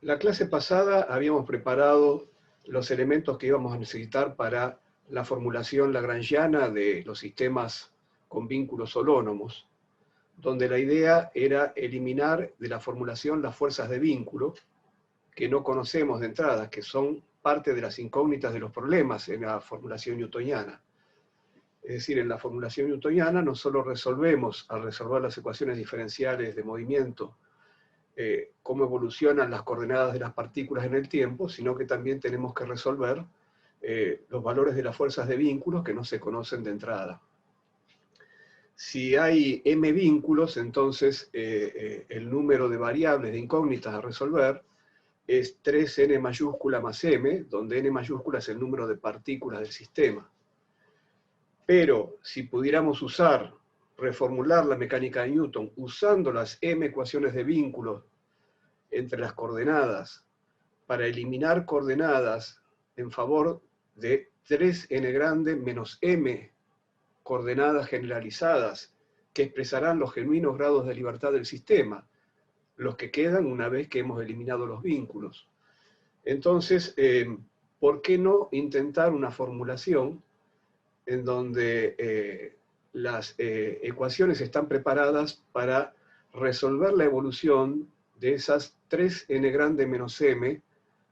La clase pasada habíamos preparado los elementos que íbamos a necesitar para la formulación lagrangiana de los sistemas con vínculos holónomos, donde la idea era eliminar de la formulación las fuerzas de vínculo que no conocemos de entrada, que son parte de las incógnitas de los problemas en la formulación newtoniana. Es decir, en la formulación newtoniana no solo resolvemos, al resolver las ecuaciones diferenciales de movimiento, cómo evolucionan las coordenadas de las partículas en el tiempo, sino que también tenemos que resolver los valores de las fuerzas de vínculos que no se conocen de entrada. Si hay m vínculos, entonces el número de variables de incógnitas a resolver es 3n mayúscula más m, donde n mayúscula es el número de partículas del sistema. Pero si pudiéramos reformular la mecánica de Newton usando las m ecuaciones de vínculos entre las coordenadas para eliminar coordenadas en favor de 3n grande menos m coordenadas generalizadas que expresarán los genuinos grados de libertad del sistema, los que quedan una vez que hemos eliminado los vínculos. Entonces, ¿por qué no intentar una formulación en donde las ecuaciones están preparadas para resolver la evolución de esas 3n grande menos m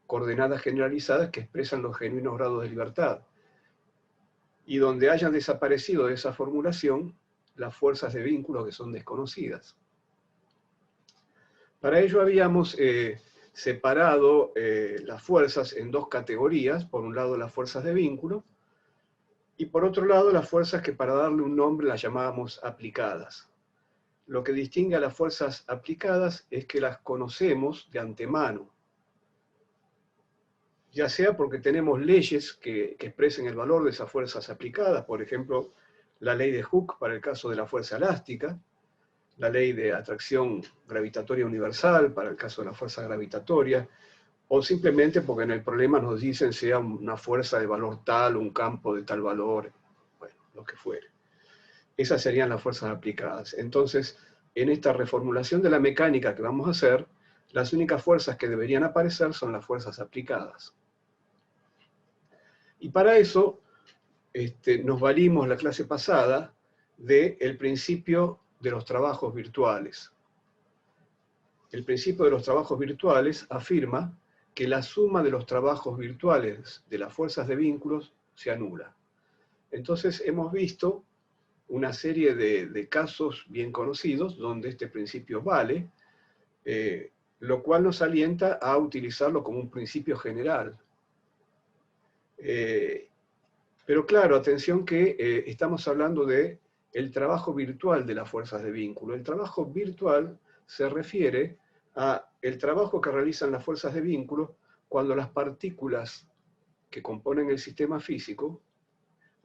coordenadas generalizadas que expresan los genuinos grados de libertad, y donde hayan desaparecido de esa formulación las fuerzas de vínculo que son desconocidas? Para ello habíamos separado las fuerzas en dos categorías: por un lado las fuerzas de vínculo, y por otro lado las fuerzas que, para darle un nombre, las llamábamos aplicadas. Lo que distingue a las fuerzas aplicadas es que las conocemos de antemano, ya sea porque tenemos leyes que expresen el valor de esas fuerzas aplicadas, por ejemplo, la ley de Hooke para el caso de la fuerza elástica, la ley de atracción gravitatoria universal para el caso de la fuerza gravitatoria, o simplemente porque en el problema nos dicen sea una fuerza de valor tal, un campo de tal valor, bueno, lo que fuere. Esas serían las fuerzas aplicadas. Entonces, en esta reformulación de la mecánica que vamos a hacer, las únicas fuerzas que deberían aparecer son las fuerzas aplicadas. Y para eso nos valimos la clase pasada del principio de los trabajos virtuales. El principio de los trabajos virtuales afirma que la suma de los trabajos virtuales de las fuerzas de vínculos se anula. Entonces hemos visto una serie de casos bien conocidos donde este principio vale, lo cual nos alienta a utilizarlo como un principio general. Pero claro, atención que estamos hablando de el trabajo virtual de las fuerzas de vínculo. El trabajo virtual se refiere a el trabajo que realizan las fuerzas de vínculo cuando las partículas que componen el sistema físico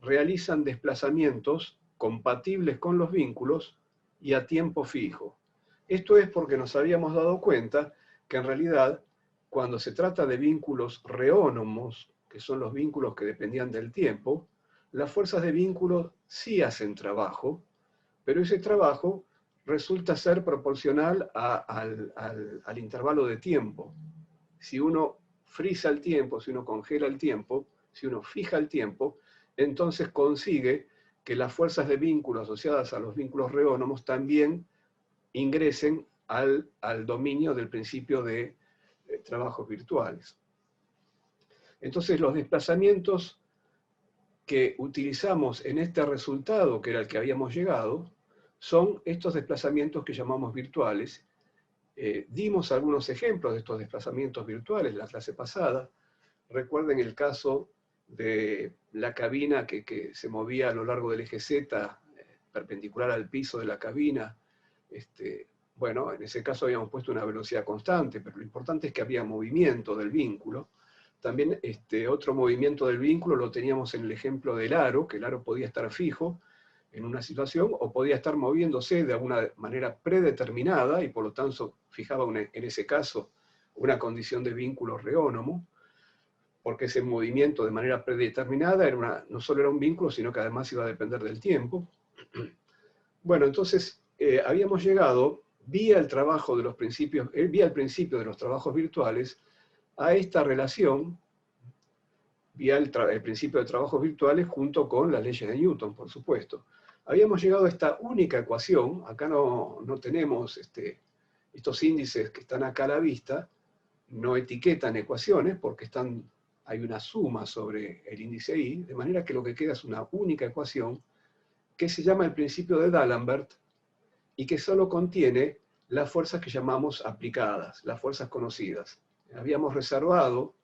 realizan desplazamientos compatibles con los vínculos y a tiempo fijo. Esto es porque nos habíamos dado cuenta que en realidad, cuando se trata de vínculos reónomos, que son los vínculos que dependían del tiempo, las fuerzas de vínculo sí hacen trabajo, pero ese trabajo resulta ser proporcional al intervalo de tiempo. Si uno frisa el tiempo, si uno congela el tiempo, si uno fija el tiempo, entonces consigue que las fuerzas de vínculo asociadas a los vínculos reónomos también ingresen al dominio del principio de trabajos virtuales. Entonces los desplazamientos que utilizamos en este resultado, que era el que habíamos llegado, son estos desplazamientos que llamamos virtuales. Dimos algunos ejemplos de estos desplazamientos virtuales en la clase pasada. Recuerden el caso de la cabina que se movía a lo largo del eje Z, perpendicular al piso de la cabina. Bueno, en ese caso habíamos puesto una velocidad constante, pero lo importante es que había movimiento del vínculo. También otro movimiento del vínculo lo teníamos en el ejemplo del aro, que el aro podía estar fijo en una situación o podía estar moviéndose de alguna manera predeterminada y por lo tanto fijaba en ese caso una condición de vínculo reónomo, porque ese movimiento de manera predeterminada no solo era un vínculo, sino que además iba a depender del tiempo. Bueno, entonces habíamos llegado vía el trabajo de los principios, vía el principio de los trabajos virtuales, a esta relación, vía el principio de trabajos virtuales junto con las leyes de Newton, por supuesto. Habíamos llegado a esta única ecuación, acá no tenemos estos índices que están acá a la vista, no etiquetan ecuaciones porque hay una suma sobre el índice I, de manera que lo que queda es una única ecuación que se llama el principio de D'Alembert y que solo contiene las fuerzas que llamamos aplicadas, las fuerzas conocidas. Habíamos reservado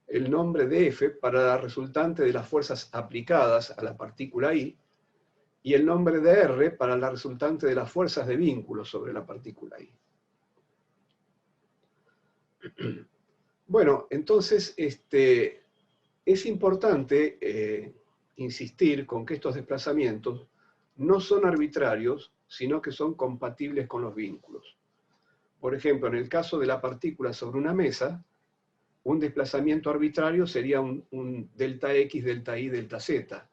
el nombre de F para la resultante de las fuerzas aplicadas a la partícula I y el nombre de R para la resultante de las fuerzas de vínculo sobre la partícula I. Bueno, entonces es importante insistir con que estos desplazamientos no son arbitrarios, sino que son compatibles con los vínculos. Por ejemplo, en el caso de la partícula sobre una mesa, un desplazamiento arbitrario sería un delta X, delta Y, delta Z.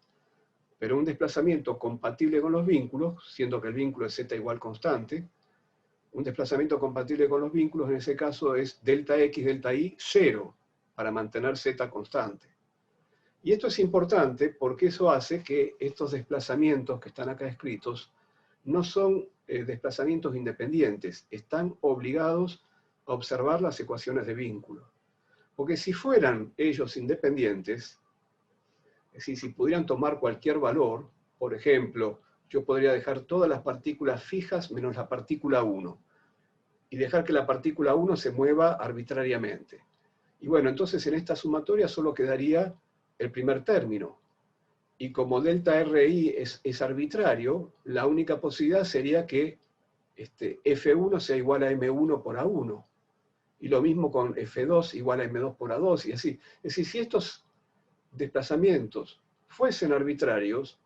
Pero un desplazamiento compatible con los vínculos, siendo que el vínculo es Z igual constante, un desplazamiento compatible con los vínculos en ese caso es delta X, delta Y, 0, para mantener Z constante. Y esto es importante porque eso hace que estos desplazamientos que están acá escritos no son desplazamientos independientes, están obligados a observar las ecuaciones de vínculo. Porque si fueran ellos independientes, es decir, si pudieran tomar cualquier valor, por ejemplo, yo podría dejar todas las partículas fijas menos la partícula 1, y dejar que la partícula 1 se mueva arbitrariamente. Y bueno, entonces en esta sumatoria solo quedaría el primer término. Y como delta RI es arbitrario, la única posibilidad sería que F1 sea igual a M1 por A1. Y lo mismo con F2 igual a M2 por A2, y así. Es decir, si estos desplazamientos fuesen arbitrarios,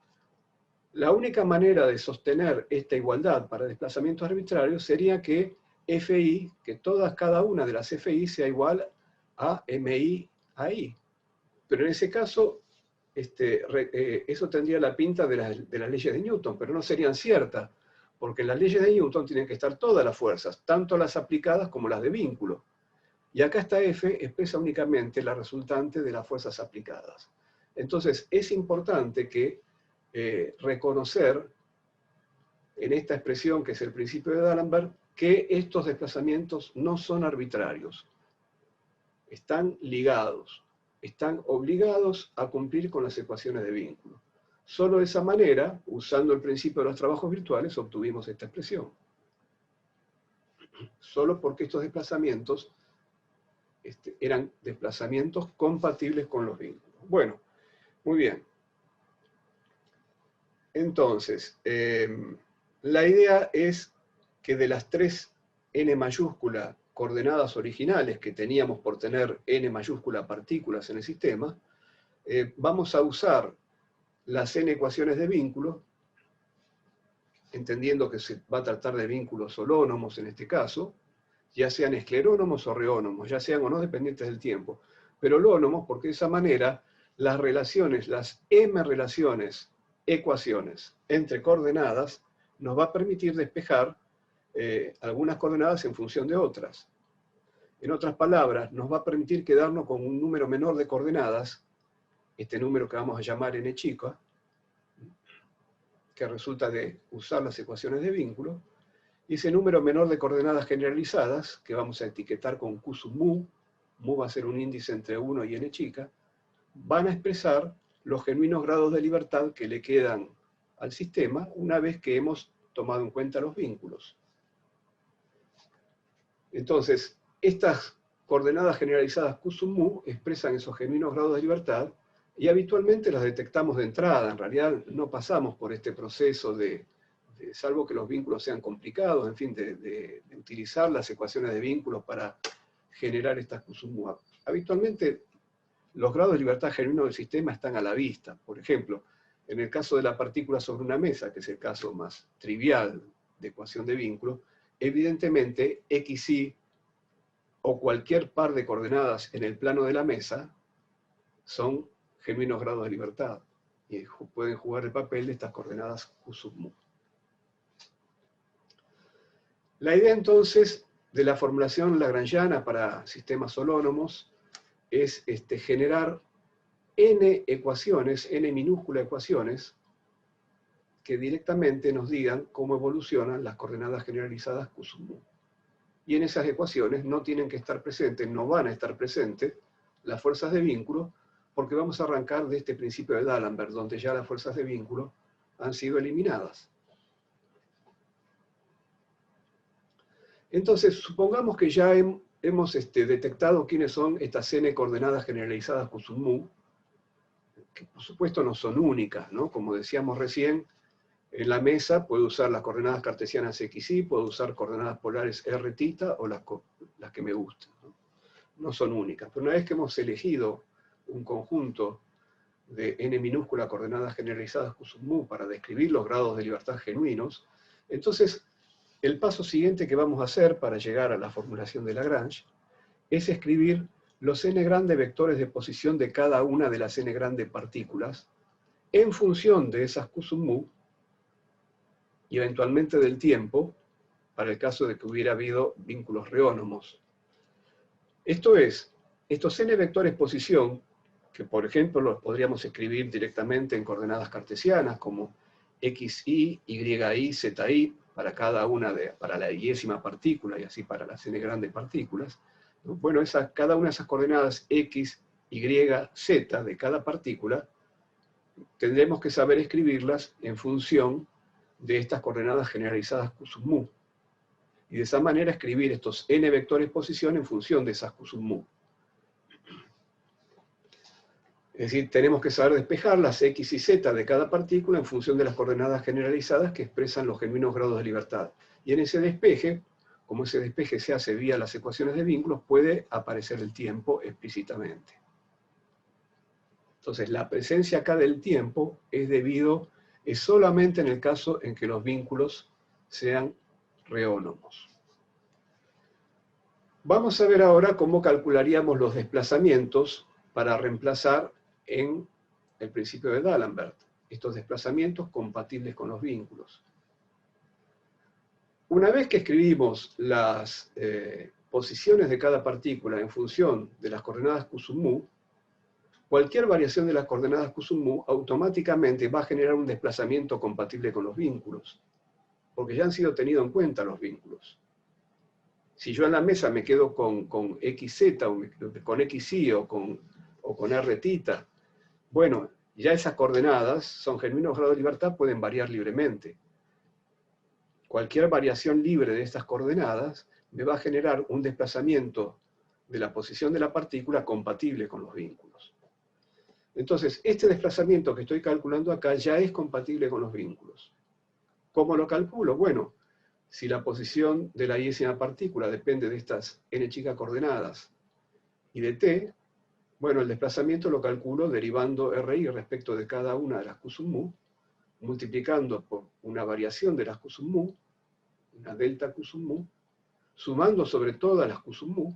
la única manera de sostener esta igualdad para desplazamientos arbitrarios sería que FI, que cada una de las FI sea igual a MI a I. Pero en ese caso, eso tendría la pinta de las leyes de Newton, pero no serían ciertas, porque en las leyes de Newton tienen que estar todas las fuerzas, tanto las aplicadas como las de vínculo. Y acá esta F expresa únicamente la resultante de las fuerzas aplicadas. Entonces, es importante que reconocer en esta expresión, que es el principio de D'Alembert, que estos desplazamientos no son arbitrarios. Están ligados, están obligados a cumplir con las ecuaciones de vínculo. Solo de esa manera, usando el principio de los trabajos virtuales, obtuvimos esta expresión. Solo porque estos desplazamientos eran desplazamientos compatibles con los vínculos. Bueno, muy bien. Entonces, la idea es que de las tres n mayúscula coordenadas originales que teníamos por tener n mayúscula partículas en el sistema, vamos a usar las n ecuaciones de vínculo, entendiendo que se va a tratar de vínculos holónomos en este caso, ya sean esclerónomos o reónomos, ya sean o no dependientes del tiempo, pero holónomos porque de esa manera las relaciones, las m relaciones, ecuaciones entre coordenadas, nos va a permitir despejar algunas coordenadas en función de otras. En otras palabras, nos va a permitir quedarnos con un número menor de coordenadas, este número que vamos a llamar n chica, que resulta de usar las ecuaciones de vínculo, y ese número menor de coordenadas generalizadas, que vamos a etiquetar con Q sub mu, mu va a ser un índice entre 1 y n chica, van a expresar los genuinos grados de libertad que le quedan al sistema una vez que hemos tomado en cuenta los vínculos. Entonces, estas coordenadas generalizadas Q sub mu expresan esos genuinos grados de libertad y habitualmente las detectamos de entrada. En realidad no pasamos por este proceso salvo que los vínculos sean complicados, en fin, de utilizar las ecuaciones de vínculos para generar estas Q sub mu. Habitualmente los grados de libertad genuinos del sistema están a la vista. Por ejemplo, en el caso de la partícula sobre una mesa, que es el caso más trivial de ecuación de vínculo, evidentemente xy o cualquier par de coordenadas en el plano de la mesa son genuinos grados de libertad y pueden jugar el papel de estas coordenadas Q sub mu. La idea entonces de la formulación lagrangiana para sistemas holónomos es generar n ecuaciones, n minúsculas ecuaciones, que directamente nos digan cómo evolucionan las coordenadas generalizadas Q sub mu. Y en esas ecuaciones no tienen que estar presentes, no van a estar presentes las fuerzas de vínculo, porque vamos a arrancar de este principio de D'Alembert, donde ya las fuerzas de vínculo han sido eliminadas. Entonces, supongamos que ya hemos detectado quiénes son estas n coordenadas generalizadas Q sub mu, que por supuesto no son únicas, ¿no? Como decíamos recién, en la mesa puedo usar las coordenadas cartesianas xy, puedo usar coordenadas polares r tita o las que me gusten, ¿no? No son únicas. Pero una vez que hemos elegido un conjunto de n minúscula coordenadas generalizadas Q sub mu para describir los grados de libertad genuinos, entonces el paso siguiente que vamos a hacer para llegar a la formulación de Lagrange es escribir los n grandes vectores de posición de cada una de las n grandes partículas en función de esas Q sub mu y eventualmente del tiempo, para el caso de que hubiera habido vínculos reónomos. Esto es, estos n vectores posición, que por ejemplo los podríamos escribir directamente en coordenadas cartesianas, como xy, yi, zi, para cada una para la yésima partícula, y así para las n grandes partículas, ¿no? Bueno, cada una de esas coordenadas x, y, z de cada partícula, tendremos que saber escribirlas en función de estas coordenadas generalizadas Q sub mu. Y de esa manera escribir estos n vectores posición en función de esas Q sub mu. Es decir, tenemos que saber despejar las x y z de cada partícula en función de las coordenadas generalizadas que expresan los genuinos grados de libertad. Y en ese despeje, como ese despeje se hace vía las ecuaciones de vínculos, puede aparecer el tiempo explícitamente. Entonces, la presencia acá del tiempo es solamente en el caso en que los vínculos sean reónomos. Vamos a ver ahora cómo calcularíamos los desplazamientos para reemplazar en el principio de D'Alembert estos desplazamientos compatibles con los vínculos. Una vez que escribimos las posiciones de cada partícula en función de las coordenadas Q sub mu, cualquier variación de las coordenadas Q sub mu automáticamente va a generar un desplazamiento compatible con los vínculos, porque ya han sido tenidos en cuenta los vínculos. Si yo en la mesa me quedo con xz, o con xy, o con r tita, bueno, ya esas coordenadas son genuinos grados de libertad, pueden variar libremente. Cualquier variación libre de estas coordenadas me va a generar un desplazamiento de la posición de la partícula compatible con los vínculos. Entonces, este desplazamiento que estoy calculando acá ya es compatible con los vínculos. ¿Cómo lo calculo? Bueno, si la posición de la yésima partícula depende de estas n chicas coordenadas y de t, bueno, el desplazamiento lo calculo derivando RI respecto de cada una de las Q sub mu, multiplicando por una variación de las Q sub mu, una delta Q sub mu, sumando sobre todas las Q sub mu,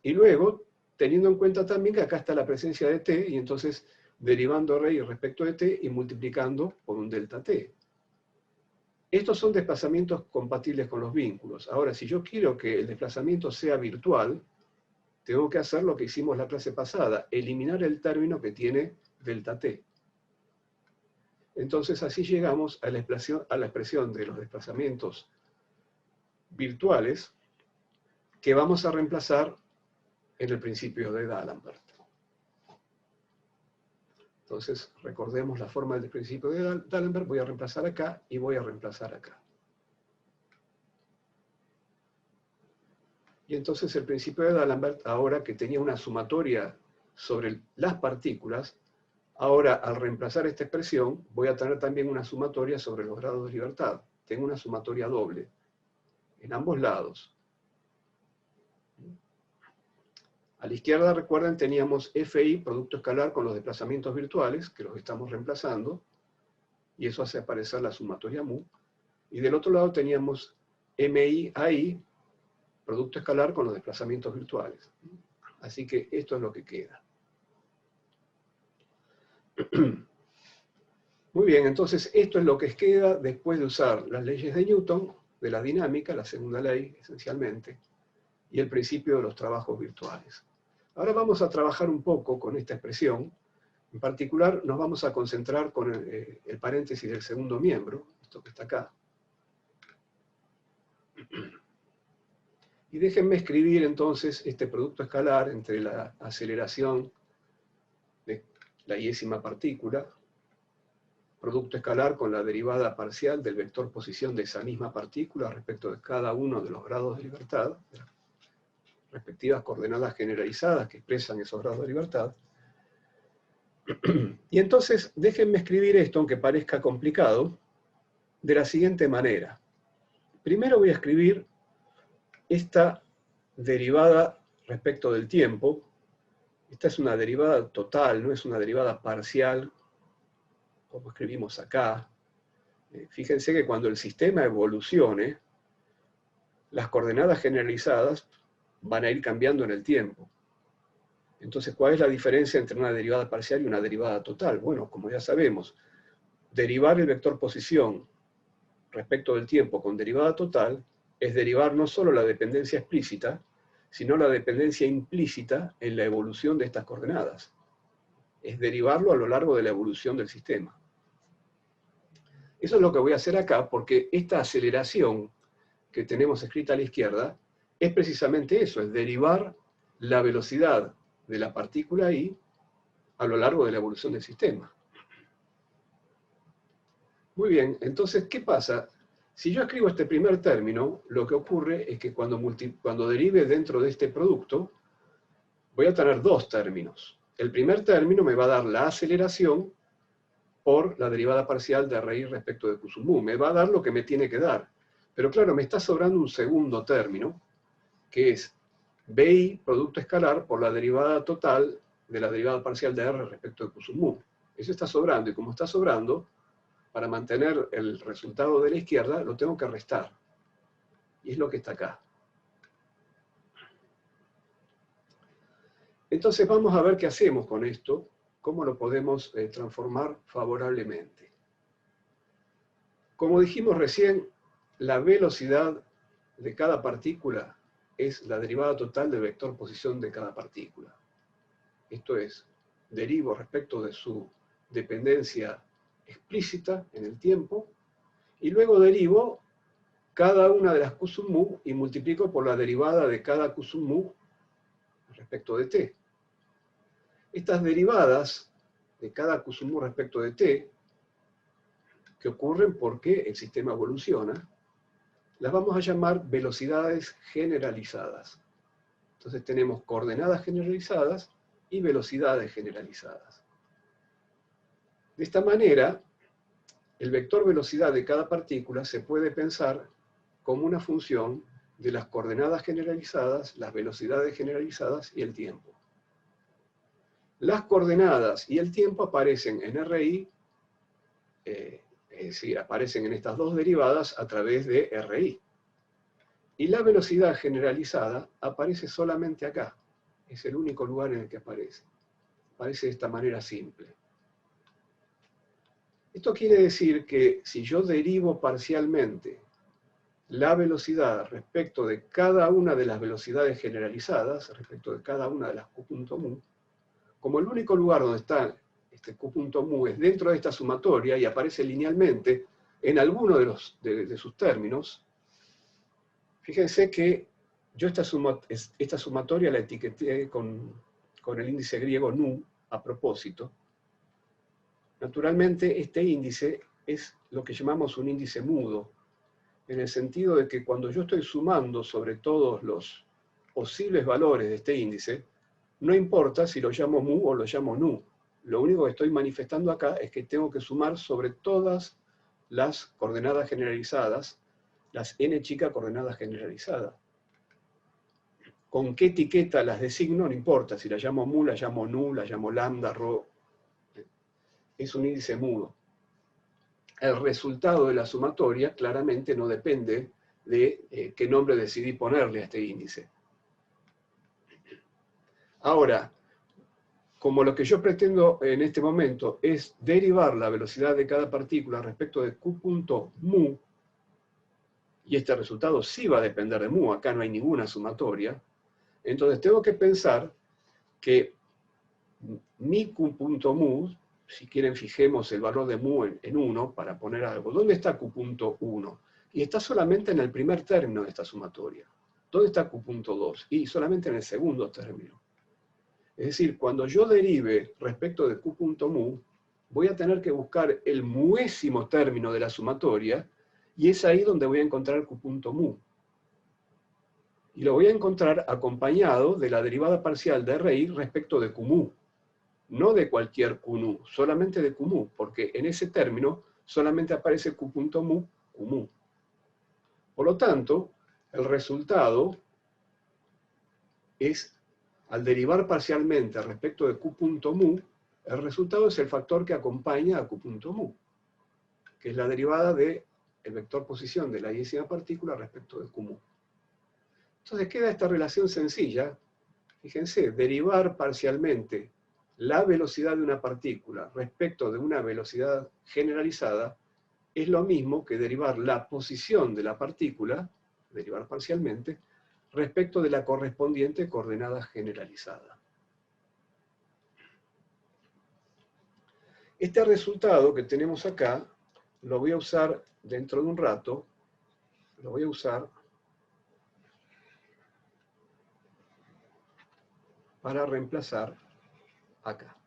y luego teniendo en cuenta también que acá está la presencia de t, y entonces derivando RI respecto de t y multiplicando por un delta t. Estos son desplazamientos compatibles con los vínculos. Ahora, si yo quiero que el desplazamiento sea virtual, tengo que hacer lo que hicimos la clase pasada, eliminar el término que tiene delta t. Entonces así llegamos a la expresión de los desplazamientos virtuales que vamos a reemplazar en el principio de D'Alembert. Entonces recordemos la forma del principio de D'Alembert, voy a reemplazar acá y voy a reemplazar acá. Y entonces el principio de D'Alembert, ahora que tenía una sumatoria sobre las partículas, ahora al reemplazar esta expresión, voy a tener también una sumatoria sobre los grados de libertad. Tengo una sumatoria doble, en ambos lados. A la izquierda, recuerden, teníamos FI, producto escalar con los desplazamientos virtuales, que los estamos reemplazando, y eso hace aparecer la sumatoria mu. Y del otro lado teníamos MI, AI, producto escalar con los desplazamientos virtuales. Así que esto es lo que queda. Muy bien, entonces esto es lo que queda después de usar las leyes de Newton de la dinámica, la segunda ley, esencialmente, y el principio de los trabajos virtuales. Ahora vamos a trabajar un poco con esta expresión. En particular, nos vamos a concentrar con el paréntesis del segundo miembro, esto que está acá. Y déjenme escribir entonces este producto escalar entre la aceleración de la iésima partícula, producto escalar con la derivada parcial del vector posición de esa misma partícula respecto de cada uno de los grados de libertad, de las respectivas coordenadas generalizadas que expresan esos grados de libertad. Y entonces déjenme escribir esto, aunque parezca complicado, de la siguiente manera. Primero voy a escribir esta derivada respecto del tiempo. Esta es una derivada total, no es una derivada parcial, como escribimos acá. Fíjense que cuando el sistema evolucione, las coordenadas generalizadas van a ir cambiando en el tiempo. Entonces, ¿cuál es la diferencia entre una derivada parcial y una derivada total? Bueno, como ya sabemos, derivar el vector posición respecto del tiempo con derivada total es derivar no solo la dependencia explícita, sino la dependencia implícita en la evolución de estas coordenadas. Es derivarlo a lo largo de la evolución del sistema. Eso es lo que voy a hacer acá, porque esta aceleración que tenemos escrita a la izquierda es precisamente eso, es derivar la velocidad de la partícula I a lo largo de la evolución del sistema. Muy bien, entonces, ¿qué pasa? Si yo escribo este primer término, lo que ocurre es que cuando derive dentro de este producto, voy a tener dos términos. El primer término me va a dar la aceleración por la derivada parcial de RI respecto de Q sub mu. Me va a dar lo que me tiene que dar. Pero claro, me está sobrando un segundo término, que es BI, producto escalar, por la derivada total de la derivada parcial de R respecto de Q sub mu. Eso está sobrando, y como está sobrando, para mantener el resultado de la izquierda, lo tengo que restar. Y es lo que está acá. Entonces vamos a ver qué hacemos con esto, cómo lo podemos transformar favorablemente. Como dijimos recién, la velocidad de cada partícula es la derivada total del vector posición de cada partícula. Esto es, derivo respecto de su dependencia explícita en el tiempo, y luego derivo cada una de las Q sub mu y multiplico por la derivada de cada Q sub mu respecto de t. Estas derivadas de cada Q sub mu respecto de t, que ocurren porque el sistema evoluciona, las vamos a llamar velocidades generalizadas. Entonces tenemos coordenadas generalizadas y velocidades generalizadas. De esta manera, el vector velocidad de cada partícula se puede pensar como una función de las coordenadas generalizadas, las velocidades generalizadas y el tiempo. Las coordenadas y el tiempo aparecen en RI, es decir, aparecen en estas dos derivadas a través de RI. Y la velocidad generalizada aparece solamente acá. Es el único lugar en el que aparece. Aparece de esta manera simple. Esto quiere decir que si yo derivo parcialmente la velocidad respecto de cada una de las velocidades generalizadas, respecto de cada una de las Q punto mu, como el único lugar donde está este Q punto mu es dentro de esta sumatoria y aparece linealmente en alguno de sus términos, fíjense que yo esta sumatoria la etiqueté con el índice griego nu a propósito. Naturalmente, este índice es lo que llamamos un índice mudo, en el sentido de que cuando yo estoy sumando sobre todos los posibles valores de este índice, no importa si lo llamo mu o lo llamo nu. Lo único que estoy manifestando acá es que tengo que sumar sobre todas las coordenadas generalizadas, las n chica coordenadas generalizadas. ¿Con qué etiqueta las designo? No importa, si la llamo mu, la llamo nu, la llamo lambda, rho. Es un índice mudo. El resultado de la sumatoria claramente no depende de qué nombre decidí ponerle a este índice. Ahora, como lo que yo pretendo en este momento es derivar la velocidad de cada partícula respecto de Q punto mu, y este resultado sí va a depender de mu, acá no hay ninguna sumatoria, entonces tengo que pensar que mi q.mu, si quieren fijemos el valor de mu en 1 para poner algo, ¿dónde está q.1? Y está solamente en el primer término de esta sumatoria. ¿Dónde está q.2? Y solamente en el segundo término. Es decir, cuando yo derive respecto de q.mu, voy a tener que buscar el muésimo término de la sumatoria, y es ahí donde voy a encontrar q.mu. Y lo voy a encontrar acompañado de la derivada parcial de RI respecto de qmu. No de cualquier qnu, solamente de qmu, porque en ese término solamente aparece q.mu, qmu. Por lo tanto, el resultado es, al derivar parcialmente respecto de q.mu, el resultado es el factor que acompaña a q.mu, que es la derivada del vector posición de la i-ª partícula respecto de qmu. Entonces queda esta relación sencilla. Fíjense, derivar parcialmente la velocidad de una partícula respecto de una velocidad generalizada es lo mismo que derivar la posición de la partícula, derivar parcialmente, respecto de la correspondiente coordenada generalizada. Este resultado que tenemos acá, lo voy a usar dentro de un rato, lo voy a usar para reemplazar acá.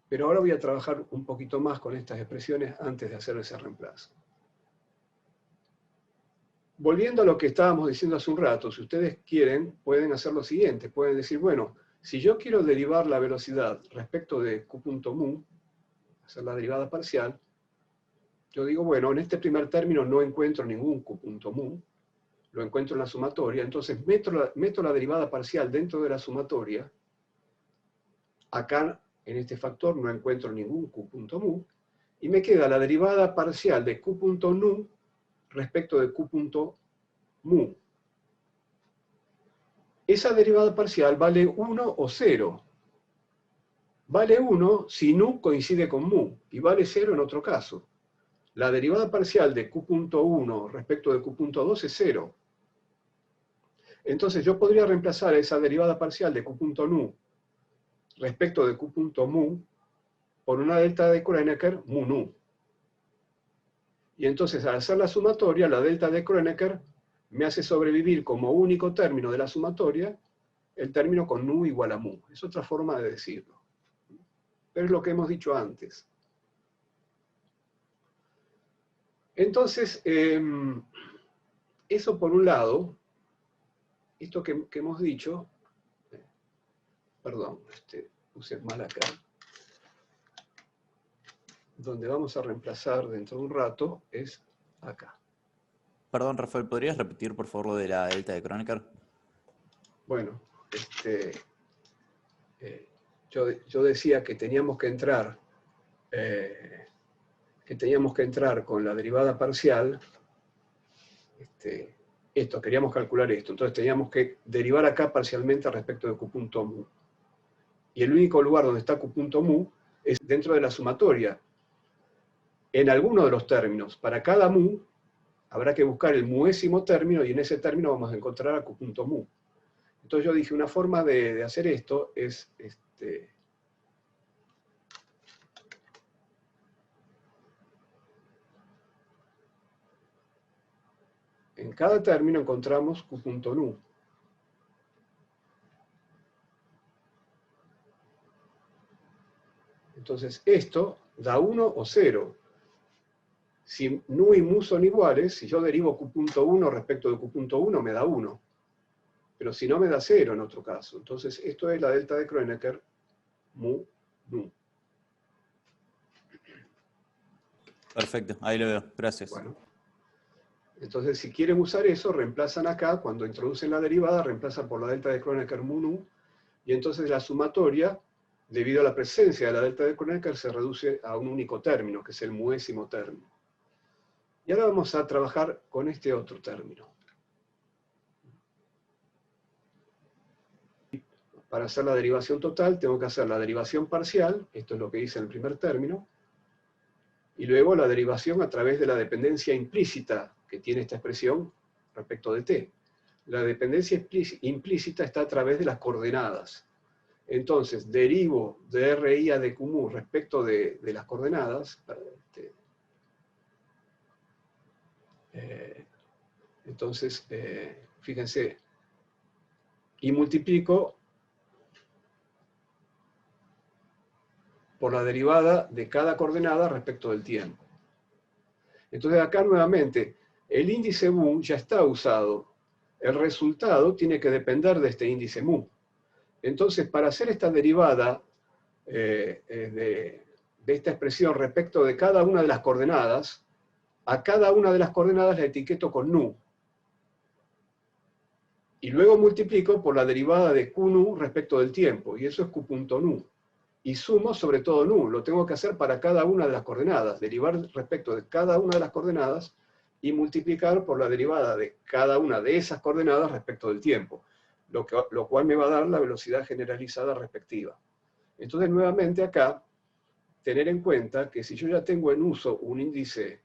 Pero ahora voy a trabajar un poquito más con estas expresiones antes de hacer ese reemplazo. Volviendo a lo que estábamos diciendo hace un rato, si ustedes quieren, pueden hacer lo siguiente. Pueden decir, bueno, si yo quiero derivar la velocidad respecto de q.mu, hacer la derivada parcial, yo digo, bueno, en este primer término no encuentro ningún q.mu, lo encuentro en la sumatoria, entonces meto la derivada parcial dentro de la sumatoria. Acá, en este factor, no encuentro ningún q.mu, y me queda la derivada parcial de q.nu respecto de q.mu. Esa derivada parcial vale 1 o 0. Vale 1 si nu coincide con mu, y vale 0 en otro caso. La derivada parcial de q.1 respecto de q.2 es 0. Entonces yo podría reemplazar esa derivada parcial de q.nu respecto de q.mu por una delta de Kronecker mu nu. Y entonces al hacer la sumatoria, la delta de Kronecker me hace sobrevivir como único término de la sumatoria el término con nu igual a mu. Es otra forma de decirlo. Pero es lo que hemos dicho antes. Entonces, eso por un lado, esto que hemos dicho, perdón, puse mal acá, donde vamos a reemplazar dentro de un rato es acá. Perdón, Rafael, ¿podrías repetir por favor lo de la delta de Kronecker? Bueno, yo decía que teníamos que entrar con la derivada parcial, queríamos calcular esto, entonces teníamos que derivar acá parcialmente respecto de q.mu. Y el único lugar donde está q.mu es dentro de la sumatoria. En alguno de los términos, para cada mu, habrá que buscar el muésimo término, y en ese término vamos a encontrar a q.mu. Entonces yo dije, una forma de hacer esto es, en cada término encontramos q.nu. Entonces esto da 1 o 0. Si nu y mu son iguales, si yo derivo q.1 respecto de q.1 me da 1. Pero si no me da 0 en otro caso. Entonces esto es la delta de Kronecker mu nu. Perfecto, ahí lo veo, gracias. Bueno, entonces si quieren usar eso, reemplazan acá, cuando introducen la derivada, reemplazan por la delta de Kronecker mu nu, y entonces la sumatoria, debido a la presencia de la delta de Kronecker, se reduce a un único término, que es el muésimo término. Y ahora vamos a trabajar con este otro término. Para hacer la derivación total, tengo que hacer la derivación parcial, esto es lo que hice en el primer término, y luego la derivación a través de la dependencia implícita que tiene esta expresión respecto de t. La dependencia implícita está a través de las coordenadas. Entonces, derivo de RI a dQ respecto de las coordenadas. Entonces, fíjense, y multiplico por la derivada de cada coordenada respecto del tiempo. Entonces acá nuevamente, el índice mu ya está usado. El resultado tiene que depender de este índice mu. Entonces, para hacer esta derivada de esta expresión respecto de cada una de las coordenadas, a cada una de las coordenadas la etiqueto con nu. Y luego multiplico por la derivada de q nu respecto del tiempo, y eso es q punto nu. Y sumo sobre todo nu, lo tengo que hacer para cada una de las coordenadas, derivar respecto de cada una de las coordenadas y multiplicar por la derivada de cada una de esas coordenadas respecto del tiempo, lo cual me va a dar la velocidad generalizada respectiva. Entonces, nuevamente acá, tener en cuenta que si yo ya tengo en uso un índice,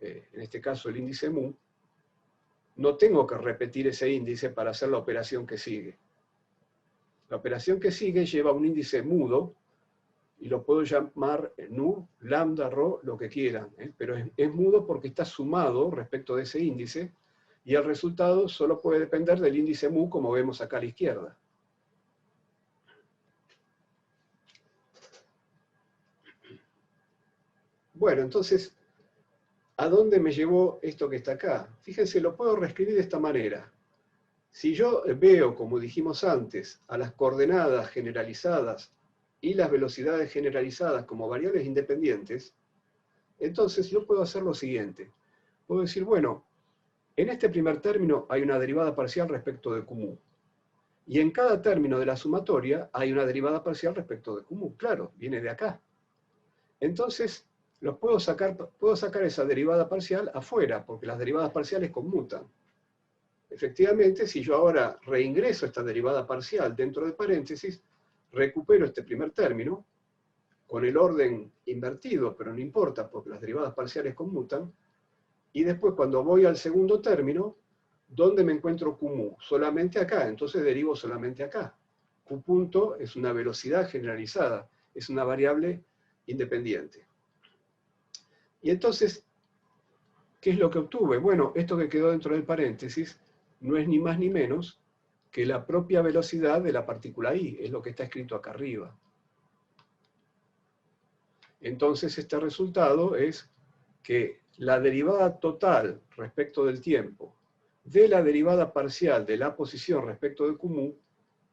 en este caso el índice mu, no tengo que repetir ese índice para hacer la operación que sigue. La operación que sigue lleva un índice mudo, y lo puedo llamar nu, lambda, rho, lo que quieran, pero es mudo porque está sumado respecto de ese índice, y el resultado solo puede depender del índice mu, como vemos acá a la izquierda. Bueno, entonces, ¿a dónde me llevó esto que está acá? Fíjense, lo puedo reescribir de esta manera. Si yo veo, como dijimos antes, a las coordenadas generalizadas y las velocidades generalizadas como variables independientes, entonces yo puedo hacer lo siguiente. Puedo decir, bueno, en este primer término hay una derivada parcial respecto de QMU. Y en cada término de la sumatoria hay una derivada parcial respecto de QMU. Claro, viene de acá. Entonces, puedo sacar esa derivada parcial afuera, porque las derivadas parciales conmutan. Efectivamente, si yo ahora reingreso esta derivada parcial dentro de paréntesis, recupero este primer término, con el orden invertido, pero no importa, porque las derivadas parciales conmutan, y después cuando voy al segundo término, ¿dónde me encuentro QMU? Solamente acá, entonces derivo solamente acá. Q punto es una velocidad generalizada, es una variable independiente. Y entonces, ¿qué es lo que obtuve? Bueno, esto que quedó dentro del paréntesis no es ni más ni menos que la propia velocidad de la partícula I, es lo que está escrito acá arriba. Entonces este resultado es que la derivada total respecto del tiempo de la derivada parcial de la posición respecto de QMU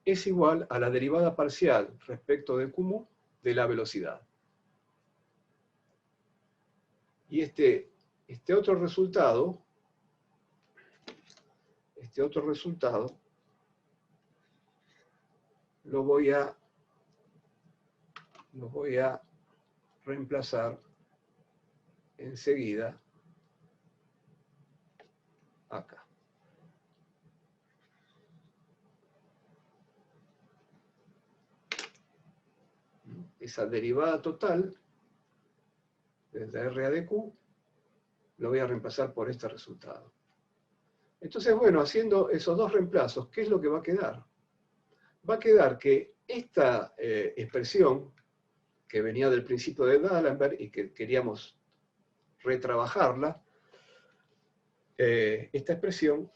es igual a la derivada parcial respecto de QMU de la velocidad. Y este otro resultado lo voy a reemplazar enseguida acá. Esa derivada total desde R a dQ lo voy a reemplazar por este resultado. Entonces, bueno, haciendo esos dos reemplazos, ¿qué es lo que va a quedar? Va a quedar que esta expresión, que venía del principio de D'Alembert y que queríamos retrabajarla, esta expresión,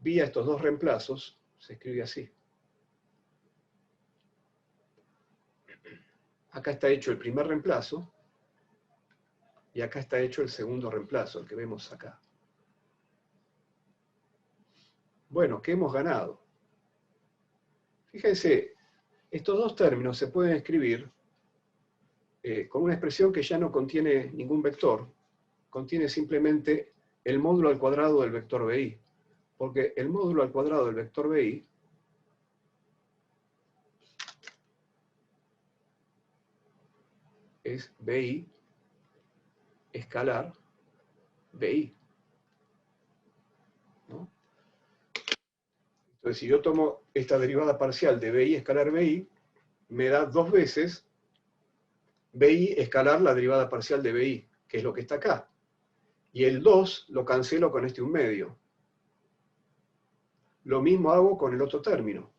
vía estos dos reemplazos, se escribe así. Acá está hecho el primer reemplazo, y acá está hecho el segundo reemplazo, el que vemos acá. Bueno, ¿qué hemos ganado? Fíjense, estos dos términos se pueden escribir con una expresión que ya no contiene ningún vector, contiene simplemente el módulo al cuadrado del vector BI, porque el módulo al cuadrado del vector BI es BI escalar BI. ¿No? Entonces, si yo tomo esta derivada parcial de BI escalar BI, me da dos veces BI escalar la derivada parcial de BI, que es lo que está acá. Y el 2 lo cancelo con este 1/2. Lo mismo hago con el otro término.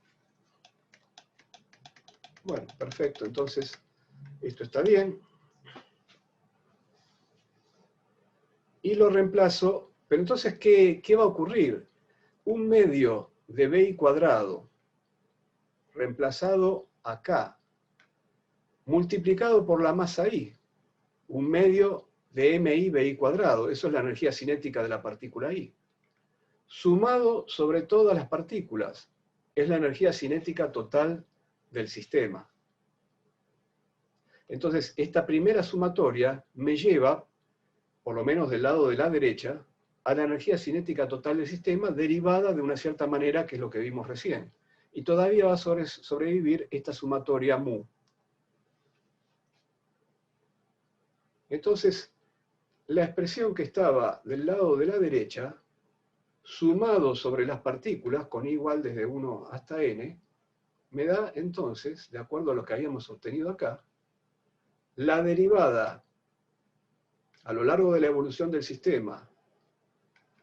Bueno, perfecto. Entonces, esto está bien. Y lo reemplazo. Pero entonces, ¿qué va a ocurrir? 1/2 de BI cuadrado reemplazado acá, multiplicado por la masa I. 1/2 de MI BI cuadrado. Eso es la energía cinética de la partícula I. Sumado sobre todas las partículas. Es la energía cinética total del sistema. Entonces, esta primera sumatoria me lleva, por lo menos del lado de la derecha, a la energía cinética total del sistema derivada de una cierta manera, que es lo que vimos recién. Y todavía va a sobrevivir esta sumatoria mu. Entonces, la expresión que estaba del lado de la derecha, sumado sobre las partículas, con I igual desde 1 hasta n, me da entonces, de acuerdo a lo que habíamos obtenido acá, la derivada a lo largo de la evolución del sistema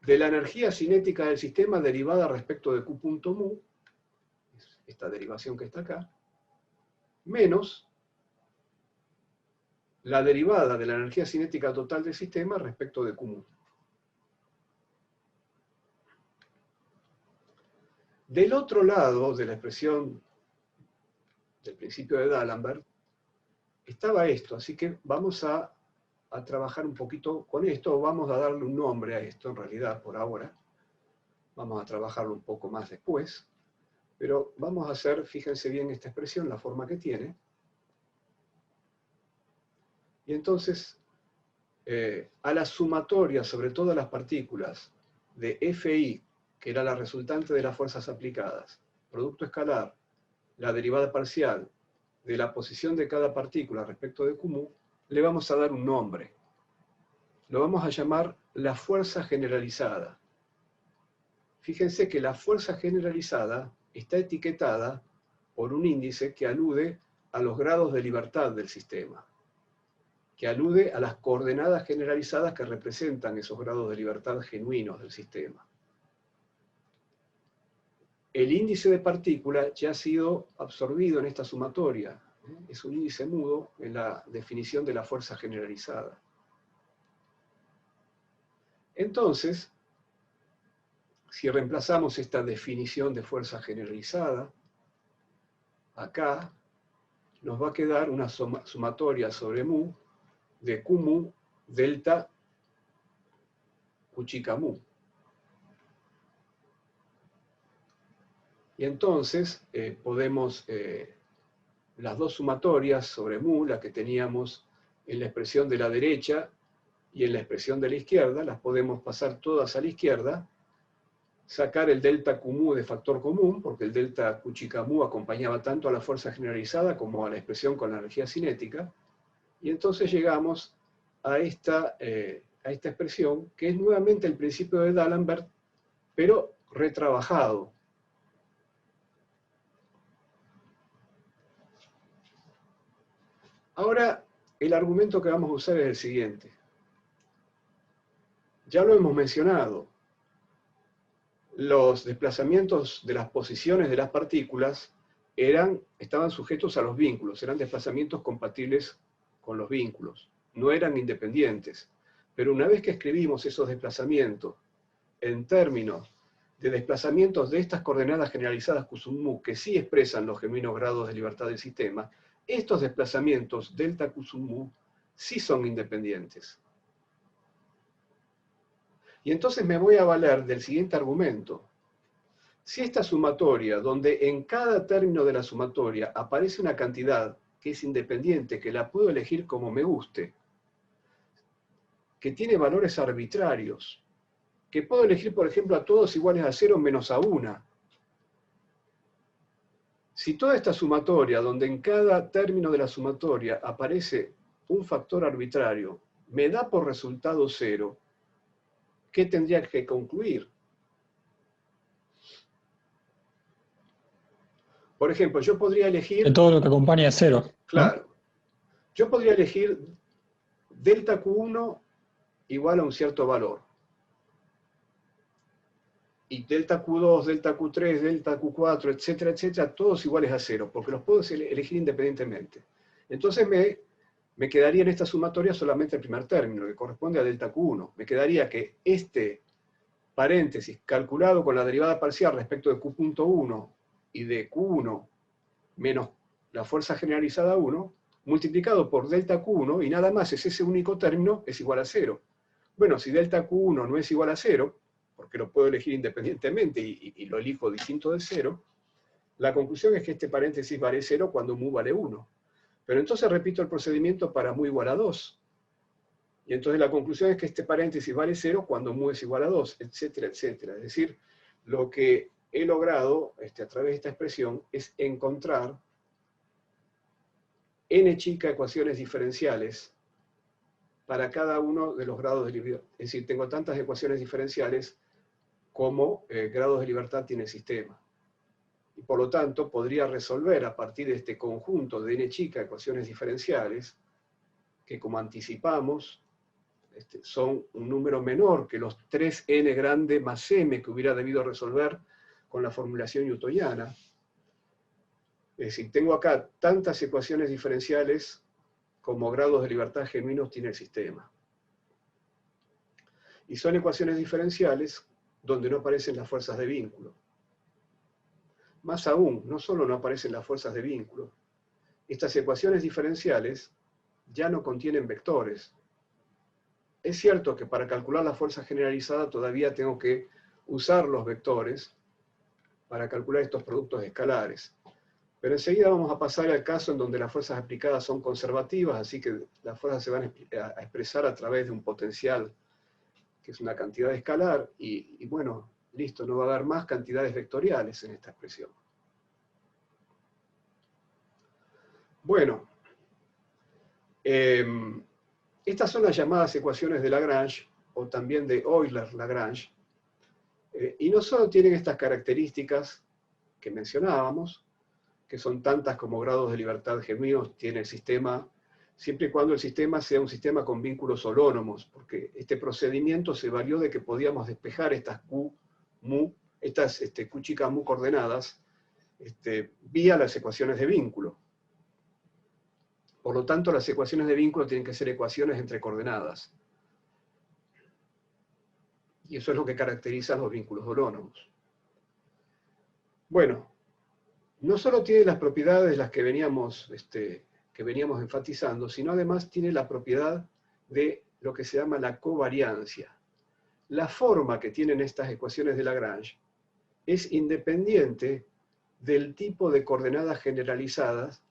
de la energía cinética del sistema derivada respecto de Q punto mu, esta derivación que está acá, menos la derivada de la energía cinética total del sistema respecto de Q mu. Del otro lado de la expresión del principio de D'Alembert estaba esto, así que vamos a trabajar un poquito con esto, o vamos a darle un nombre a esto, en realidad, por ahora. Vamos a trabajarlo un poco más después, pero vamos a hacer, fíjense bien esta expresión, la forma que tiene. Y entonces, a la sumatoria sobre todas las partículas de Fi, que era la resultante de las fuerzas aplicadas, producto escalar, la derivada parcial de la posición de cada partícula respecto de Qmu, le vamos a dar un nombre. Lo vamos a llamar la fuerza generalizada. Fíjense que la fuerza generalizada está etiquetada por un índice que alude a los grados de libertad del sistema, que alude a las coordenadas generalizadas que representan esos grados de libertad genuinos del sistema. El índice de partícula ya ha sido absorbido en esta sumatoria. Es un índice mudo en la definición de la fuerza generalizada. Entonces, si reemplazamos esta definición de fuerza generalizada, acá nos va a quedar una sumatoria sobre mu de Qmu delta Q chica mu. Y entonces podemos, las dos sumatorias sobre mu, la que teníamos en la expresión de la derecha y en la expresión de la izquierda, las podemos pasar todas a la izquierda, sacar el delta Qmu de factor común, porque el delta Q chica mu acompañaba tanto a la fuerza generalizada como a la expresión con la energía cinética, y entonces llegamos a esta expresión, que es nuevamente el principio de D'Alembert, pero retrabajado. Ahora, el argumento que vamos a usar es el siguiente. Ya lo hemos mencionado. Los desplazamientos de las posiciones de las partículas estaban sujetos a los vínculos, eran desplazamientos compatibles con los vínculos, no eran independientes. Pero una vez que escribimos esos desplazamientos en términos de desplazamientos de estas coordenadas generalizadas Q sub mu, que sí expresan los genuinos grados de libertad del sistema, estos desplazamientos delta Q sub mu sí son independientes. Y entonces me voy a valer del siguiente argumento. Si esta sumatoria, donde en cada término de la sumatoria aparece una cantidad que es independiente, que la puedo elegir como me guste, que tiene valores arbitrarios, que puedo elegir, por ejemplo, a todos iguales a 0 menos a 1. Si toda esta sumatoria, donde en cada término de la sumatoria aparece un factor arbitrario, me da por resultado 0, ¿qué tendría que concluir? Por ejemplo, yo podría elegir... De todo lo que acompaña a 0. Claro. Yo podría elegir delta Q1 igual a un cierto valor. Y delta Q2, delta Q3, delta Q4, etcétera, etcétera, todos iguales a 0, porque los puedo elegir independientemente. Entonces me quedaría en esta sumatoria solamente el primer término, que corresponde a delta Q1. Me quedaría que este paréntesis calculado con la derivada parcial respecto de Q.1 y de Q1 menos la fuerza generalizada 1, multiplicado por delta Q1, y nada más es ese único término, es igual a 0. Bueno, si delta Q1 no es igual a 0, porque lo puedo elegir independientemente y lo elijo distinto de 0, la conclusión es que este paréntesis vale 0 cuando mu vale 1. Pero entonces repito el procedimiento para mu igual a 2. Y entonces la conclusión es que este paréntesis vale 0 cuando mu es igual a 2, etcétera, etcétera. Es decir, lo que he logrado a través de esta expresión es encontrar n chica ecuaciones diferenciales para cada uno de los grados de libertad. Es decir, tengo tantas ecuaciones diferenciales como grados de libertad tiene el sistema. Y por lo tanto, podría resolver a partir de este conjunto de n chica ecuaciones diferenciales, que como anticipamos, son un número menor que los 3n grande más m que hubiera debido resolver con la formulación newtoniana. Es decir, tengo acá tantas ecuaciones diferenciales como grados de libertad genuinos tiene el sistema. Y son ecuaciones diferenciales donde no aparecen las fuerzas de vínculo. Más aún, no solo no aparecen las fuerzas de vínculo, estas ecuaciones diferenciales ya no contienen vectores. Es cierto que para calcular la fuerza generalizada todavía tengo que usar los vectores para calcular estos productos escalares. Pero enseguida vamos a pasar al caso en donde las fuerzas aplicadas son conservativas, así que las fuerzas se van a expresar a través de un potencial, que es una cantidad escalar, y bueno, listo, no va a haber más cantidades vectoriales en esta expresión. Bueno, estas son las llamadas ecuaciones de Lagrange, o también de Euler-Lagrange, y no solo tienen estas características que mencionábamos, que son tantas como grados de libertad genuinos tiene el sistema, siempre y cuando el sistema sea un sistema con vínculos holónomos, porque este procedimiento se valió de que podíamos despejar estas Q, mu, estas Q chica mu coordenadas, vía las ecuaciones de vínculo. Por lo tanto, las ecuaciones de vínculo tienen que ser ecuaciones entre coordenadas. Y eso es lo que caracteriza los vínculos holónomos. Bueno, no solo tiene las propiedades las que veníamos enfatizando, sino además tiene la propiedad de lo que se llama la covariancia. La forma que tienen estas ecuaciones de Lagrange es independiente del tipo de coordenadas generalizadas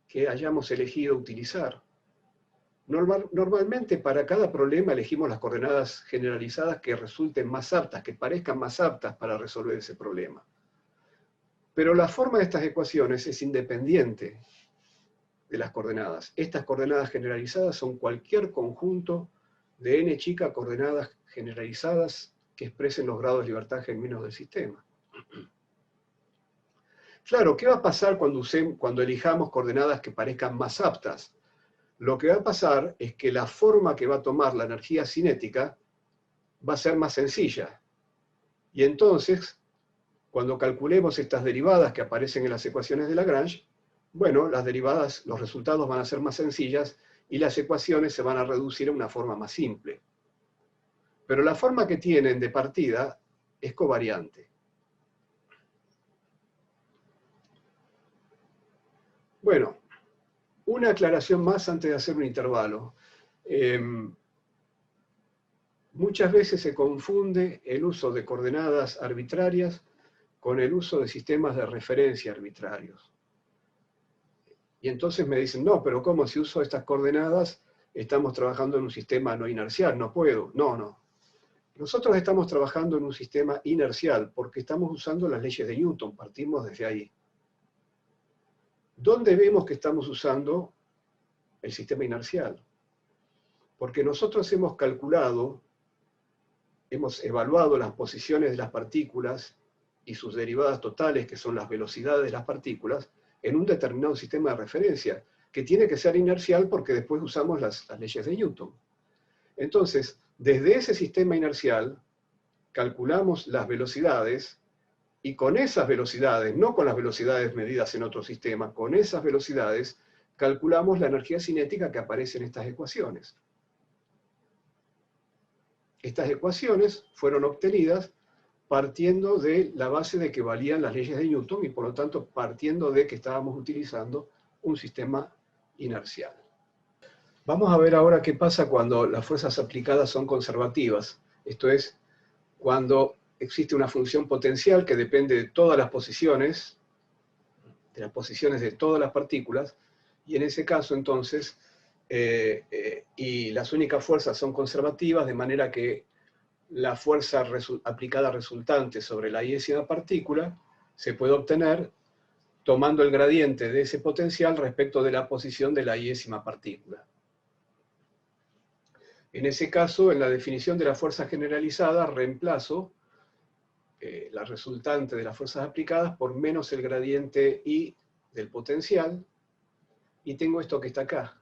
que hayamos elegido utilizar. Normalmente para cada problema elegimos las coordenadas generalizadas que resulten más aptas, que parezcan más aptas para resolver ese problema. Pero la forma de estas ecuaciones es independiente de las coordenadas. Estas coordenadas generalizadas son cualquier conjunto de n chica coordenadas generalizadas que expresen los grados de libertad genuinos del sistema. Claro, ¿qué va a pasar cuando elijamos coordenadas que parezcan más aptas? Lo que va a pasar es que la forma que va a tomar la energía cinética va a ser más sencilla. Y entonces, cuando calculemos estas derivadas que aparecen en las ecuaciones de Lagrange, bueno, las derivadas, los resultados van a ser más sencillas y las ecuaciones se van a reducir a una forma más simple. Pero la forma que tienen de partida es covariante. Bueno, una aclaración más antes de hacer un intervalo. Muchas veces se confunde el uso de coordenadas arbitrarias con el uso de sistemas de referencia arbitrarios. Y entonces me dicen, no, pero ¿cómo si uso estas coordenadas estamos trabajando en un sistema no inercial? No puedo. No. Nosotros estamos trabajando en un sistema inercial porque estamos usando las leyes de Newton, partimos desde ahí. ¿Dónde vemos que estamos usando el sistema inercial? Porque nosotros hemos calculado, hemos evaluado las posiciones de las partículas y sus derivadas totales, que son las velocidades de las partículas, en un determinado sistema de referencia, que tiene que ser inercial porque después usamos las leyes de Newton. Entonces, desde ese sistema inercial, calculamos las velocidades, y con esas velocidades, no con las velocidades medidas en otro sistema, con esas velocidades calculamos la energía cinética que aparece en estas ecuaciones. Estas ecuaciones fueron obtenidas partiendo de la base de que valían las leyes de Newton y por lo tanto partiendo de que estábamos utilizando un sistema inercial. Vamos a ver ahora qué pasa cuando las fuerzas aplicadas son conservativas. Esto es, cuando existe una función potencial que depende de todas las posiciones, de todas las partículas, y en ese caso entonces, y las únicas fuerzas son conservativas, de manera que la fuerza aplicada resultante sobre la iésima partícula se puede obtener tomando el gradiente de ese potencial respecto de la posición de la iésima partícula. En ese caso, en la definición de la fuerza generalizada, reemplazo la resultante de las fuerzas aplicadas por menos el gradiente I del potencial, y tengo esto que está acá.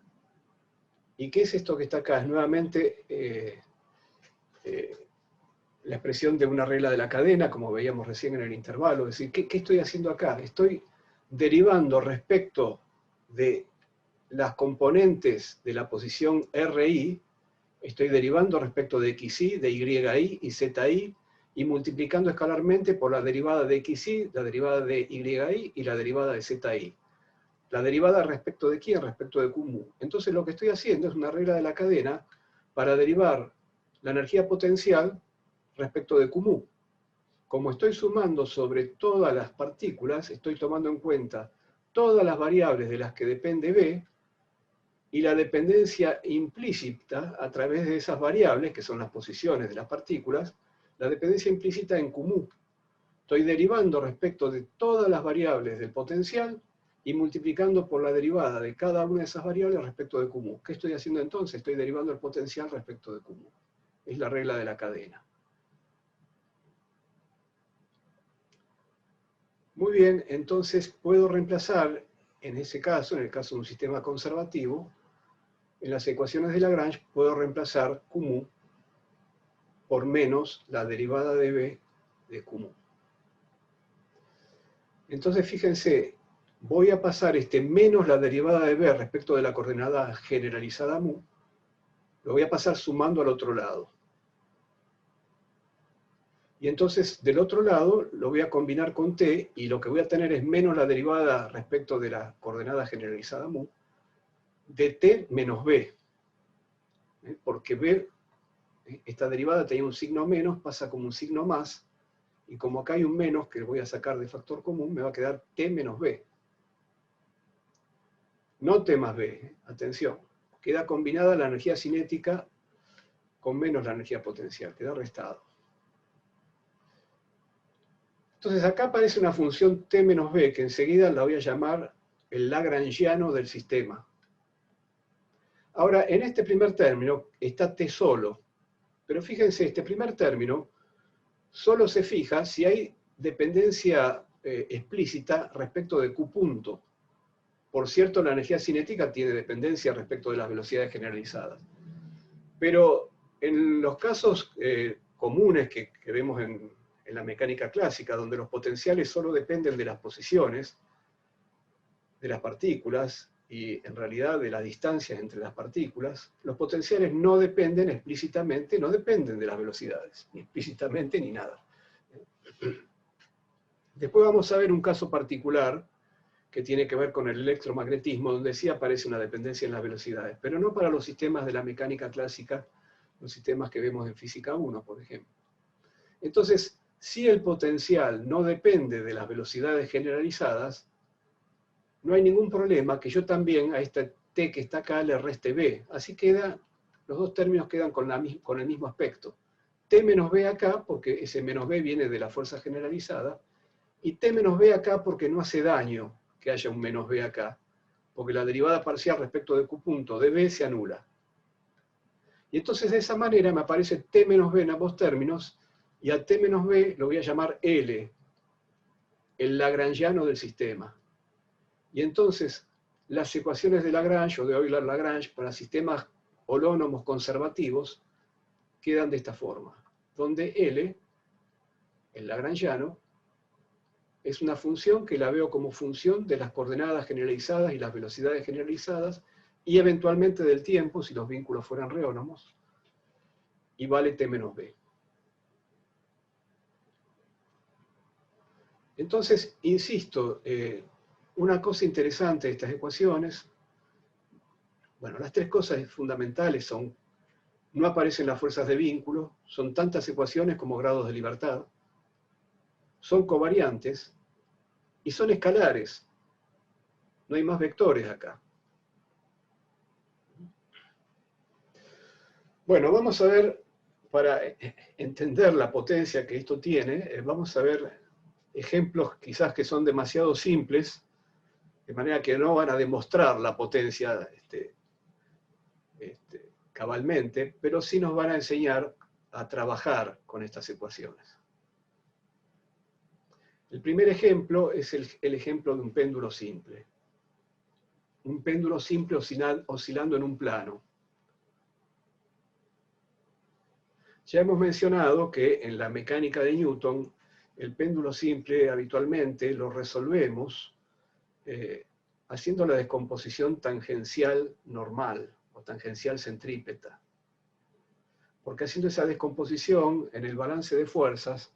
¿Y qué es esto que está acá? Es nuevamente la expresión de una regla de la cadena, como veíamos recién en el intervalo. Es decir, ¿qué estoy haciendo acá? Estoy derivando respecto de las componentes de la posición RI, estoy derivando respecto de XI, de YI y ZI, y multiplicando escalarmente por la derivada de XI, la derivada de YI y la derivada de ZI. La derivada respecto de quién, respecto de QMU. Entonces lo que estoy haciendo es una regla de la cadena para derivar la energía potencial respecto de QMU. Como estoy sumando sobre todas las partículas, estoy tomando en cuenta todas las variables de las que depende B, y la dependencia implícita a través de esas variables, que son las posiciones de las partículas, la dependencia implícita en QMU. Estoy derivando respecto de todas las variables del potencial y multiplicando por la derivada de cada una de esas variables respecto de QMU. ¿Qué estoy haciendo entonces? Estoy derivando el potencial respecto de QMU. Es la regla de la cadena. Muy bien, entonces puedo reemplazar, en ese caso, en el caso de un sistema conservativo, en las ecuaciones de Lagrange puedo reemplazar QMU por menos la derivada de B de QMU. Entonces fíjense, voy a pasar este menos la derivada de B respecto de la coordenada generalizada mu, lo voy a pasar sumando al otro lado. Y entonces del otro lado lo voy a combinar con T, y lo que voy a tener es menos la derivada respecto de la coordenada generalizada mu, de T menos B. Porque B, esta derivada tenía un signo menos, pasa como un signo más, y como acá hay un menos que voy a sacar de factor común, me va a quedar T menos B. No T más B, atención. Queda combinada la energía cinética con menos la energía potencial, queda restado. Entonces acá aparece una función T menos B, que enseguida la voy a llamar el lagrangiano del sistema. Ahora, en este primer término está T solo, pero fíjense, este primer término solo se fija si hay dependencia explícita respecto de Q punto. Por cierto, la energía cinética tiene dependencia respecto de las velocidades generalizadas. Pero en los casos comunes que vemos en la mecánica clásica, donde los potenciales solo dependen de las posiciones de las partículas, y en realidad de las distancias entre las partículas, los potenciales no dependen explícitamente, no dependen de las velocidades, ni explícitamente ni nada. Después vamos a ver un caso particular que tiene que ver con el electromagnetismo, donde sí aparece una dependencia en las velocidades, pero no para los sistemas de la mecánica clásica, los sistemas que vemos en física 1, por ejemplo. Entonces, si el potencial no depende de las velocidades generalizadas, no hay ningún problema que yo también a esta T que está acá le reste B. Así queda, los dos términos quedan con el mismo aspecto. T menos B acá, porque ese menos B viene de la fuerza generalizada, y T menos B acá porque no hace daño que haya un menos B acá, porque la derivada parcial respecto de Q punto de B se anula. Y entonces de esa manera me aparece T menos B en ambos términos, y a T menos B lo voy a llamar L, el lagrangiano del sistema. Y entonces, las ecuaciones de Lagrange o de Euler-Lagrange para sistemas holónomos conservativos quedan de esta forma, donde L, el lagrangiano, es una función que la veo como función de las coordenadas generalizadas y las velocidades generalizadas, y eventualmente del tiempo, si los vínculos fueran reónomos, y vale t menos b. Entonces, insisto, una cosa interesante de estas ecuaciones, bueno, las tres cosas fundamentales son, no aparecen las fuerzas de vínculo, son tantas ecuaciones como grados de libertad, son covariantes y son escalares. No hay más vectores acá. Bueno, vamos a ver, para entender la potencia que esto tiene, vamos a ver ejemplos quizás que son demasiado simples, de manera que no van a demostrar la potencia cabalmente, pero sí nos van a enseñar a trabajar con estas ecuaciones. El primer ejemplo es el ejemplo de un péndulo simple. Un péndulo simple oscilando en un plano. Ya hemos mencionado que en la mecánica de Newton, el péndulo simple habitualmente lo resolvemos haciendo la descomposición tangencial normal o tangencial centrípeta. Porque haciendo esa descomposición en el balance de fuerzas,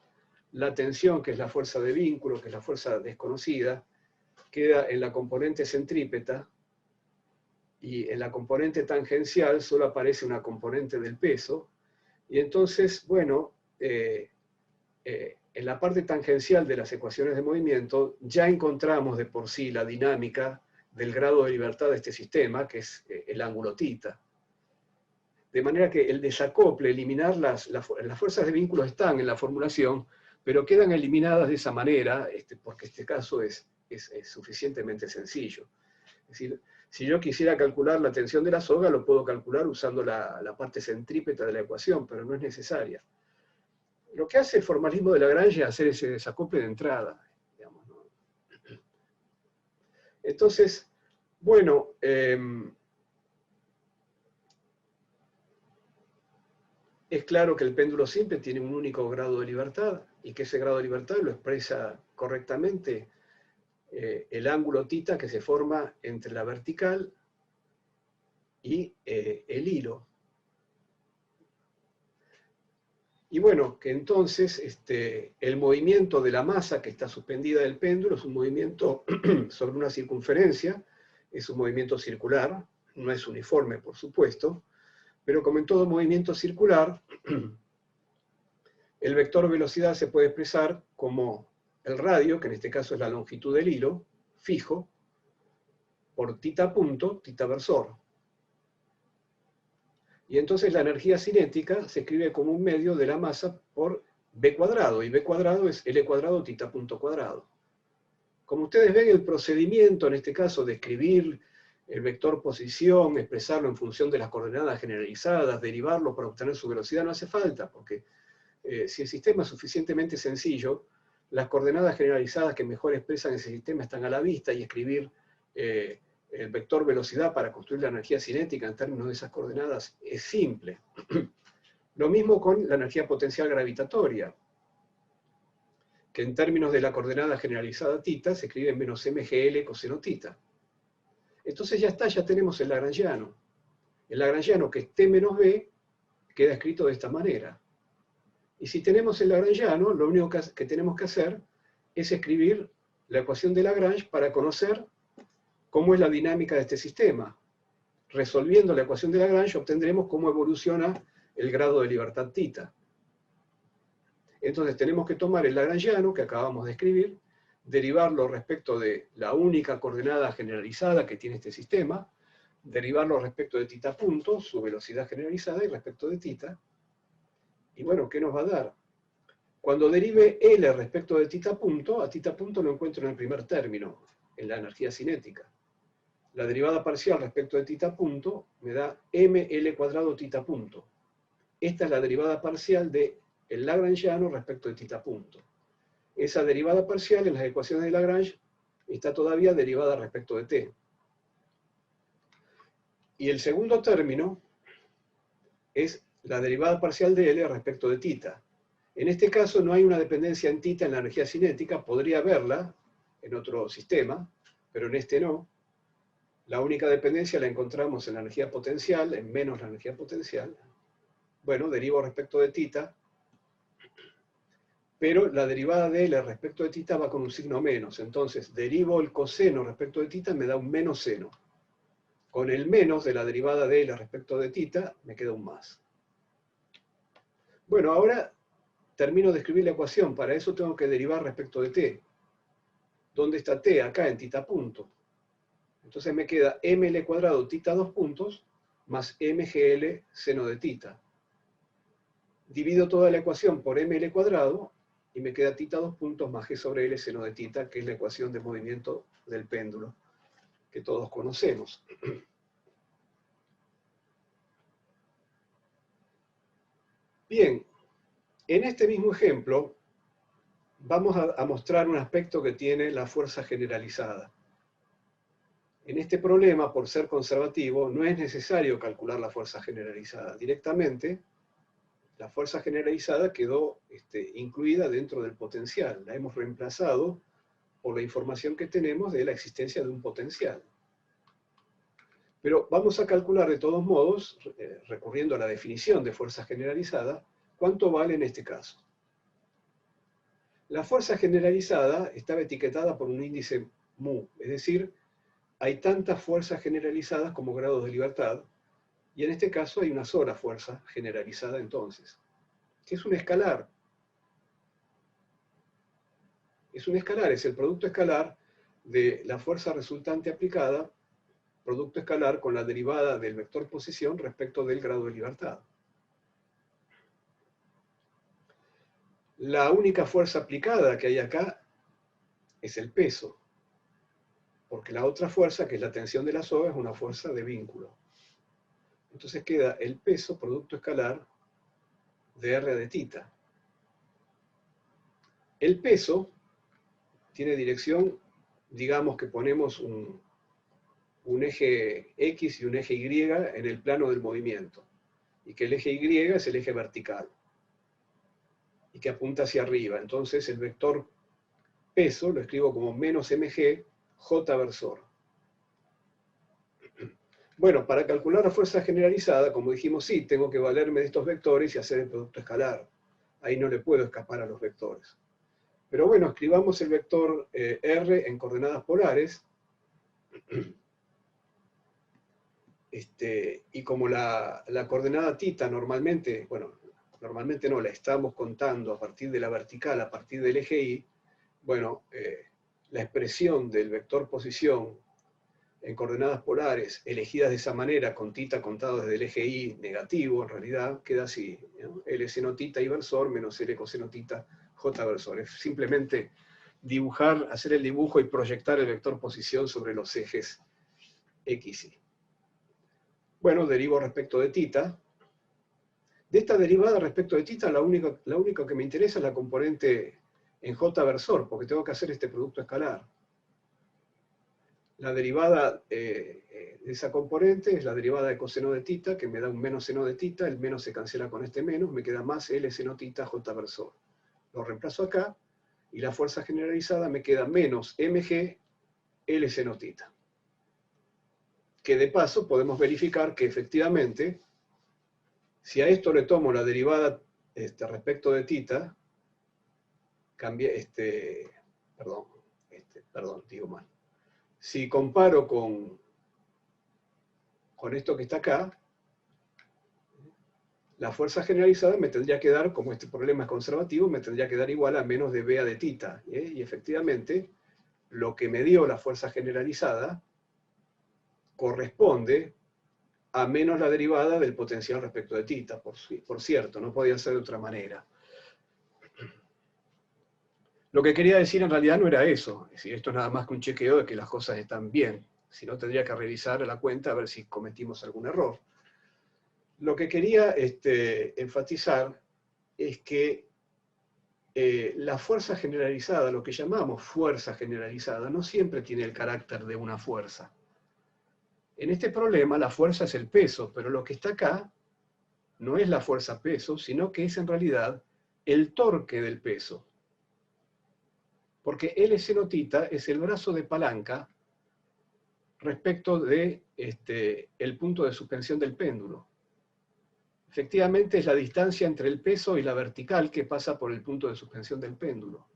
la tensión, que es la fuerza de vínculo, que es la fuerza desconocida, queda en la componente centrípeta, y en la componente tangencial solo aparece una componente del peso, y entonces, bueno, en la parte tangencial de las ecuaciones de movimiento ya encontramos de por sí la dinámica del grado de libertad de este sistema, que es el ángulo θ. De manera que el desacople, eliminar las fuerzas de vínculo están en la formulación, pero quedan eliminadas de esa manera, porque este caso es suficientemente sencillo. Es decir, si yo quisiera calcular la tensión de la soga, lo puedo calcular usando la parte centrípeta de la ecuación, pero no es necesaria. Lo que hace el formalismo de Lagrange es hacer ese desacople de entrada, digamos, ¿no? Entonces, bueno, es claro que el péndulo simple tiene un único grado de libertad, y que ese grado de libertad lo expresa correctamente el ángulo θ que se forma entre la vertical y el hilo. Y bueno, que entonces el movimiento de la masa que está suspendida del péndulo es un movimiento sobre una circunferencia, es un movimiento circular, no es uniforme, por supuesto, pero como en todo movimiento circular, el vector velocidad se puede expresar como el radio, que en este caso es la longitud del hilo, fijo, por θ punto, θ versor. Y entonces la energía cinética se escribe como un medio de la masa por b cuadrado, y b cuadrado es L cuadrado θ punto cuadrado. Como ustedes ven, el procedimiento, en este caso, de escribir el vector posición, expresarlo en función de las coordenadas generalizadas, derivarlo para obtener su velocidad, no hace falta, porque si el sistema es suficientemente sencillo, las coordenadas generalizadas que mejor expresan ese sistema están a la vista, y escribir el vector velocidad para construir la energía cinética en términos de esas coordenadas es simple. Lo mismo con la energía potencial gravitatoria, que en términos de la coordenada generalizada θ se escribe menos mgl coseno θ. Entonces ya está, ya tenemos el lagrangiano. El lagrangiano, que es t menos b, queda escrito de esta manera. Y si tenemos el lagrangiano, lo único que tenemos que hacer es escribir la ecuación de Lagrange para conocer cómo es la dinámica de este sistema. Resolviendo la ecuación de Lagrange obtendremos cómo evoluciona el grado de libertad θ. Entonces tenemos que tomar el lagrangiano que acabamos de escribir, derivarlo respecto de la única coordenada generalizada que tiene este sistema, derivarlo respecto de θ punto, su velocidad generalizada, y respecto de θ. Y bueno, ¿qué nos va a dar? Cuando derive L respecto de θ punto, a θ punto lo encuentro en el primer término, en la energía cinética. La derivada parcial respecto de θ punto me da ml cuadrado θ punto. Esta es la derivada parcial de el lagrangiano respecto de θ punto. Esa derivada parcial en las ecuaciones de Lagrange está todavía derivada respecto de t. Y el segundo término es la derivada parcial de L respecto de θ. En este caso no hay una dependencia en θ en la energía cinética, podría haberla en otro sistema, pero en este no. La única dependencia la encontramos en la energía potencial, en menos la energía potencial. Bueno, derivo respecto de θ, pero la derivada de L respecto de θ va con un signo menos. Entonces, derivo el coseno respecto de θ, me da un menos seno. Con el menos de la derivada de L respecto de θ, me queda un más. Bueno, ahora termino de escribir la ecuación. Para eso tengo que derivar respecto de t. ¿Dónde está t? Acá, en θ punto. Entonces me queda ml cuadrado θ 2 puntos más mgl seno de θ. Divido toda la ecuación por ml cuadrado y me queda θ 2 puntos más g sobre l seno de θ, que es la ecuación de movimiento del péndulo que todos conocemos. Bien, en este mismo ejemplo vamos a mostrar un aspecto que tiene la fuerza generalizada. En este problema, por ser conservativo, no es necesario calcular la fuerza generalizada. Directamente, la fuerza generalizada quedó incluida dentro del potencial. La hemos reemplazado por la información que tenemos de la existencia de un potencial. Pero vamos a calcular de todos modos, recurriendo a la definición de fuerza generalizada, cuánto vale en este caso. La fuerza generalizada estaba etiquetada por un índice mu, es decir, hay tantas fuerzas generalizadas como grados de libertad, y en este caso hay una sola fuerza generalizada entonces, que es un escalar. Es un escalar, es el producto escalar de la fuerza resultante aplicada, producto escalar con la derivada del vector posición respecto del grado de libertad. La única fuerza aplicada que hay acá es el peso, porque la otra fuerza, que es la tensión de la soga, es una fuerza de vínculo. Entonces queda el peso, producto escalar, de R de θ. El peso tiene dirección, digamos que ponemos un eje X y un eje Y en el plano del movimiento, y que el eje Y es el eje vertical, y que apunta hacia arriba. Entonces el vector peso lo escribo como menos mg, J versor. Bueno, para calcular la fuerza generalizada, como dijimos, sí, tengo que valerme de estos vectores y hacer el producto escalar. Ahí no le puedo escapar a los vectores. Pero bueno, escribamos el vector R en coordenadas polares. Y como la coordenada θ normalmente, bueno, normalmente no, la estamos contando a partir de la vertical, a partir del eje Y, bueno, la expresión del vector posición en coordenadas polares, elegidas de esa manera, con θ contado desde el eje Y negativo, en realidad queda así, ¿no? L seno θ y versor menos L coseno θ J versor. Es simplemente dibujar, hacer el dibujo y proyectar el vector posición sobre los ejes X y. Bueno, derivo respecto de θ. De esta derivada respecto de θ, la única que me interesa es la componente en J versor, porque tengo que hacer este producto escalar. La derivada de esa componente es la derivada de coseno de θ, que me da un menos seno de θ, el menos se cancela con este menos, me queda más L seno θ J versor. Lo reemplazo acá, y la fuerza generalizada me queda menos mg L seno θ. Que de paso podemos verificar que efectivamente, si a esto le tomo la derivada respecto de θ, cambia, perdón, digo mal. Si comparo con esto que está acá, la fuerza generalizada me tendría que dar, como este problema es conservativo, me tendría que dar igual a menos de BA de θ. Y efectivamente, lo que me dio la fuerza generalizada corresponde a menos la derivada del potencial respecto de θ, por cierto, no podía ser de otra manera. Lo que quería decir en realidad no era eso, es decir, esto es nada más que un chequeo de que las cosas están bien, si no tendría que revisar la cuenta a ver si cometimos algún error. Lo que quería enfatizar es que la fuerza generalizada, lo que llamamos fuerza generalizada, no siempre tiene el carácter de una fuerza. En este problema la fuerza es el peso, pero lo que está acá no es la fuerza peso, sino que es en realidad el torque del peso. Porque L seno θ es el brazo de palanca respecto de el punto de suspensión del péndulo. Efectivamente es la distancia entre el peso y la vertical que pasa por el punto de suspensión del péndulo.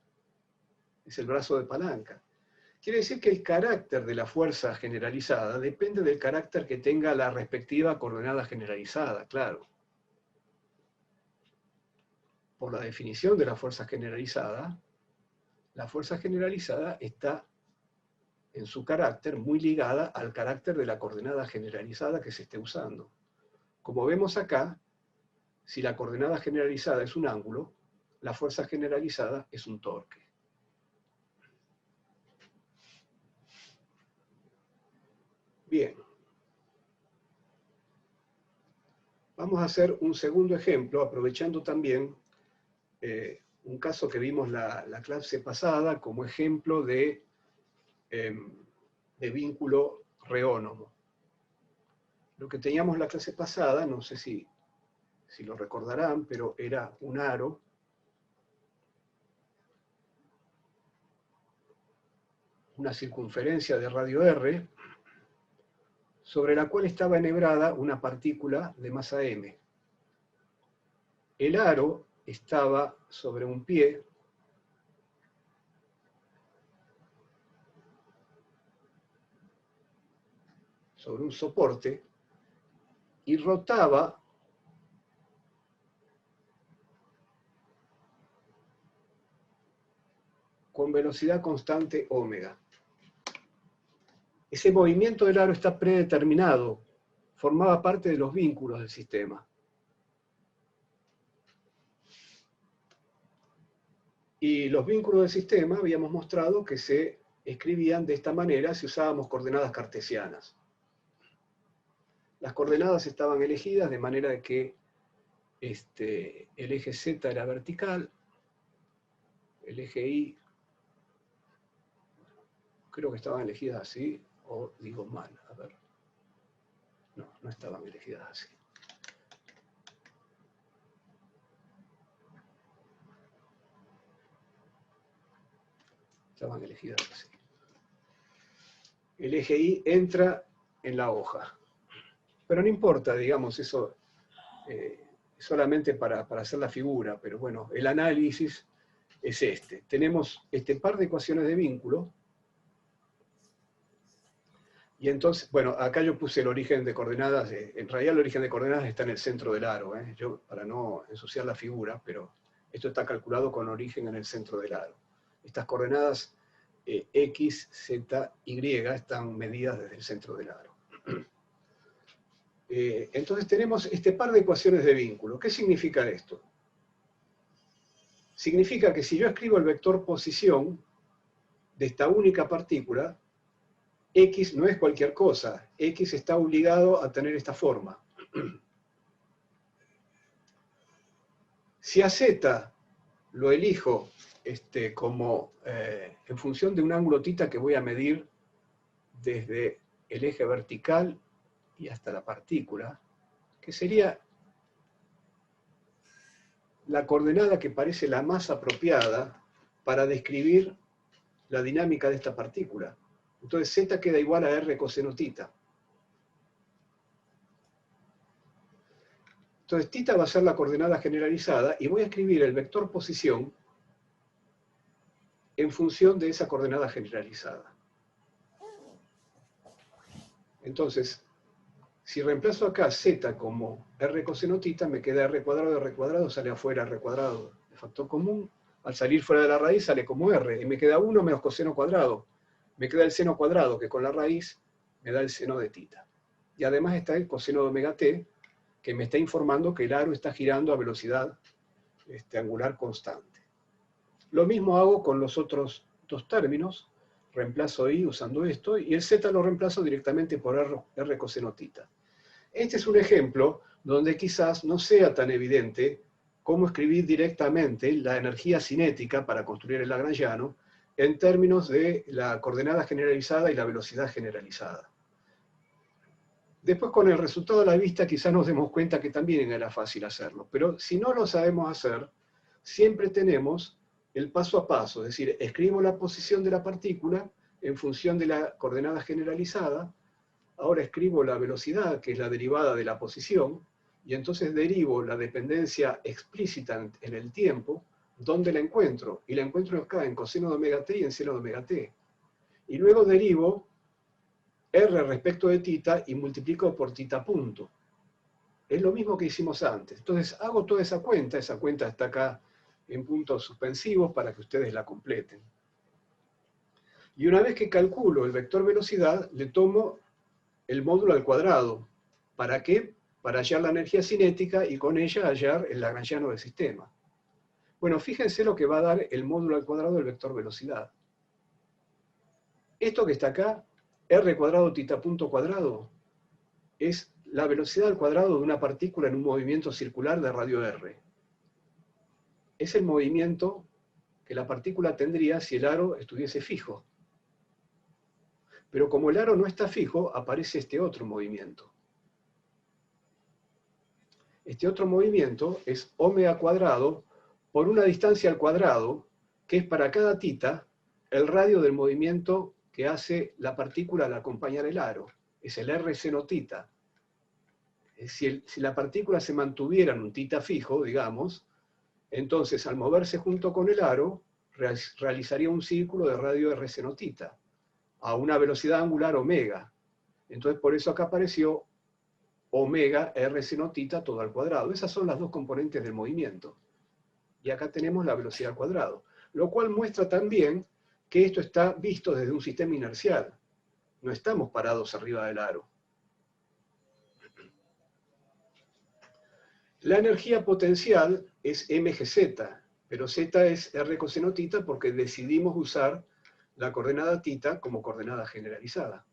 Es el brazo de palanca. Quiere decir que el carácter de la fuerza generalizada depende del carácter que tenga la respectiva coordenada generalizada, claro. Por la definición de la fuerza generalizada está en su carácter muy ligada al carácter de la coordenada generalizada que se esté usando. Como vemos acá, si la coordenada generalizada es un ángulo, la fuerza generalizada es un torque. Bien. Vamos a hacer un segundo ejemplo, aprovechando también un caso que vimos la clase pasada como ejemplo de vínculo reónomo. Lo que teníamos la clase pasada, no sé si lo recordarán, pero era un aro una circunferencia de radio r, sobre la cual estaba enhebrada una partícula de masa m. El aro estaba sobre un pie sobre un soporte y rotaba con velocidad constante omega. Ese movimiento del aro está predeterminado, formaba parte de los vínculos del sistema. Y los vínculos del sistema habíamos mostrado que se escribían de esta manera si usábamos coordenadas cartesianas. Las coordenadas estaban elegidas de manera que el eje Z era vertical, el eje Y, creo que estaban elegidas así, o digo mal, a ver. No estaban elegidas así. Estaban elegidas así. El eje Y entra en la hoja. Pero no importa, digamos, eso solamente para hacer la figura, pero bueno, el análisis es este. Tenemos este par de ecuaciones de vínculo, y entonces, bueno, acá yo puse el origen de coordenadas, en realidad el origen de coordenadas está en el centro del aro, yo para no ensuciar la figura, pero esto está calculado con origen en el centro del aro. Estas coordenadas X, Z, Y están medidas desde el centro del aro. Entonces tenemos este par de ecuaciones de vínculo. ¿Qué significa esto? Significa que si yo escribo el vector posición de esta única partícula, X no es cualquier cosa. X está obligado a tener esta forma. Si a Z lo elijo como en función de un ángulo θ que voy a medir desde el eje vertical y hasta la partícula, que sería la coordenada que parece la más apropiada para describir la dinámica de esta partícula. Entonces Z queda igual a R coseno θ. Entonces θ va a ser la coordenada generalizada y voy a escribir el vector posición en función de esa coordenada generalizada. Entonces, si reemplazo acá Z como R coseno θ, me queda R cuadrado, sale afuera R cuadrado de factor común. Al salir fuera de la raíz sale como R, y me queda 1 menos coseno cuadrado. Me queda el seno cuadrado, que con la raíz me da el seno de θ. Y además está el coseno de omega t, que me está informando que el aro está girando a velocidad angular constante. Lo mismo hago con los otros dos términos. Reemplazo I usando esto, y el Z lo reemplazo directamente por R coseno θ. Este es un ejemplo donde quizás no sea tan evidente cómo escribir directamente la energía cinética para construir el lagrangiano en términos de la coordenada generalizada y la velocidad generalizada. Después con el resultado a la vista quizás nos demos cuenta que también era fácil hacerlo, pero si no lo sabemos hacer, siempre tenemos el paso a paso, es decir, escribo la posición de la partícula en función de la coordenada generalizada, ahora escribo la velocidad, que es la derivada de la posición, y entonces derivo la dependencia explícita en el tiempo, ¿dónde la encuentro? Y la encuentro acá en coseno de omega t y en seno de omega t. Y luego derivo r respecto de θ y multiplico por θ punto. Es lo mismo que hicimos antes. Entonces hago toda esa cuenta está acá en puntos suspensivos para que ustedes la completen. Y una vez que calculo el vector velocidad, le tomo el módulo al cuadrado. ¿Para qué? Para hallar la energía cinética y con ella hallar el lagrangiano del sistema. Bueno, fíjense lo que va a dar el módulo al cuadrado del vector velocidad. Esto que está acá, r cuadrado θ punto cuadrado, es la velocidad al cuadrado de una partícula en un movimiento circular de radio r. Es el movimiento que la partícula tendría si el aro estuviese fijo. Pero como el aro no está fijo, aparece este otro movimiento. Este otro movimiento es omega cuadrado por una distancia al cuadrado, que es para cada θ el radio del movimiento que hace la partícula al acompañar el aro. Es el r seno θ. Si la partícula se mantuviera en un θ fijo, digamos, entonces al moverse junto con el aro, realizaría un círculo de radio r seno θ, a una velocidad angular omega. Entonces por eso acá apareció omega r seno θ todo al cuadrado. Esas son las dos componentes del movimiento. Y acá tenemos la velocidad al cuadrado. Lo cual muestra también que esto está visto desde un sistema inercial. No estamos parados arriba del aro. La energía potencial es mgz, pero z es r coseno θ porque decidimos usar la coordenada θ como coordenada generalizada.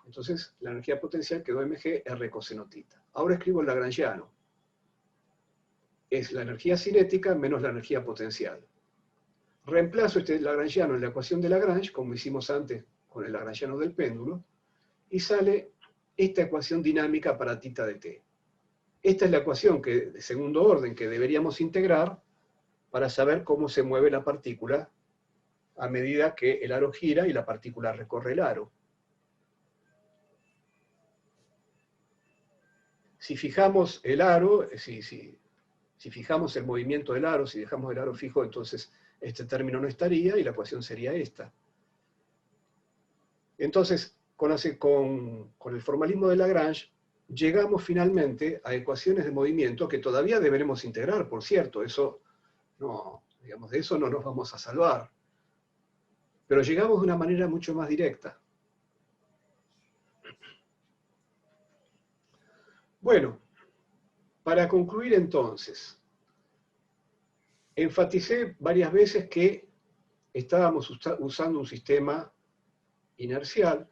Entonces, la energía potencial quedó mg r coseno θ. Ahora escribo el lagrangiano. Es la energía cinética menos la energía potencial. Reemplazo este lagrangiano en la ecuación de Lagrange, como hicimos antes con el lagrangiano del péndulo, y sale esta ecuación dinámica para θ de t. Esta es la ecuación de segundo orden que deberíamos integrar para saber cómo se mueve la partícula a medida que el aro gira y la partícula recorre el aro. Si fijamos el aro, si fijamos el movimiento del aro, si dejamos el aro fijo, entonces este término no estaría y la ecuación sería esta. Entonces, con el formalismo de Lagrange, llegamos finalmente a ecuaciones de movimiento que todavía deberemos integrar, por cierto, eso no, digamos, de eso no nos vamos a salvar. Pero llegamos de una manera mucho más directa. Bueno, para concluir entonces, enfaticé varias veces que estábamos usando un sistema inercial,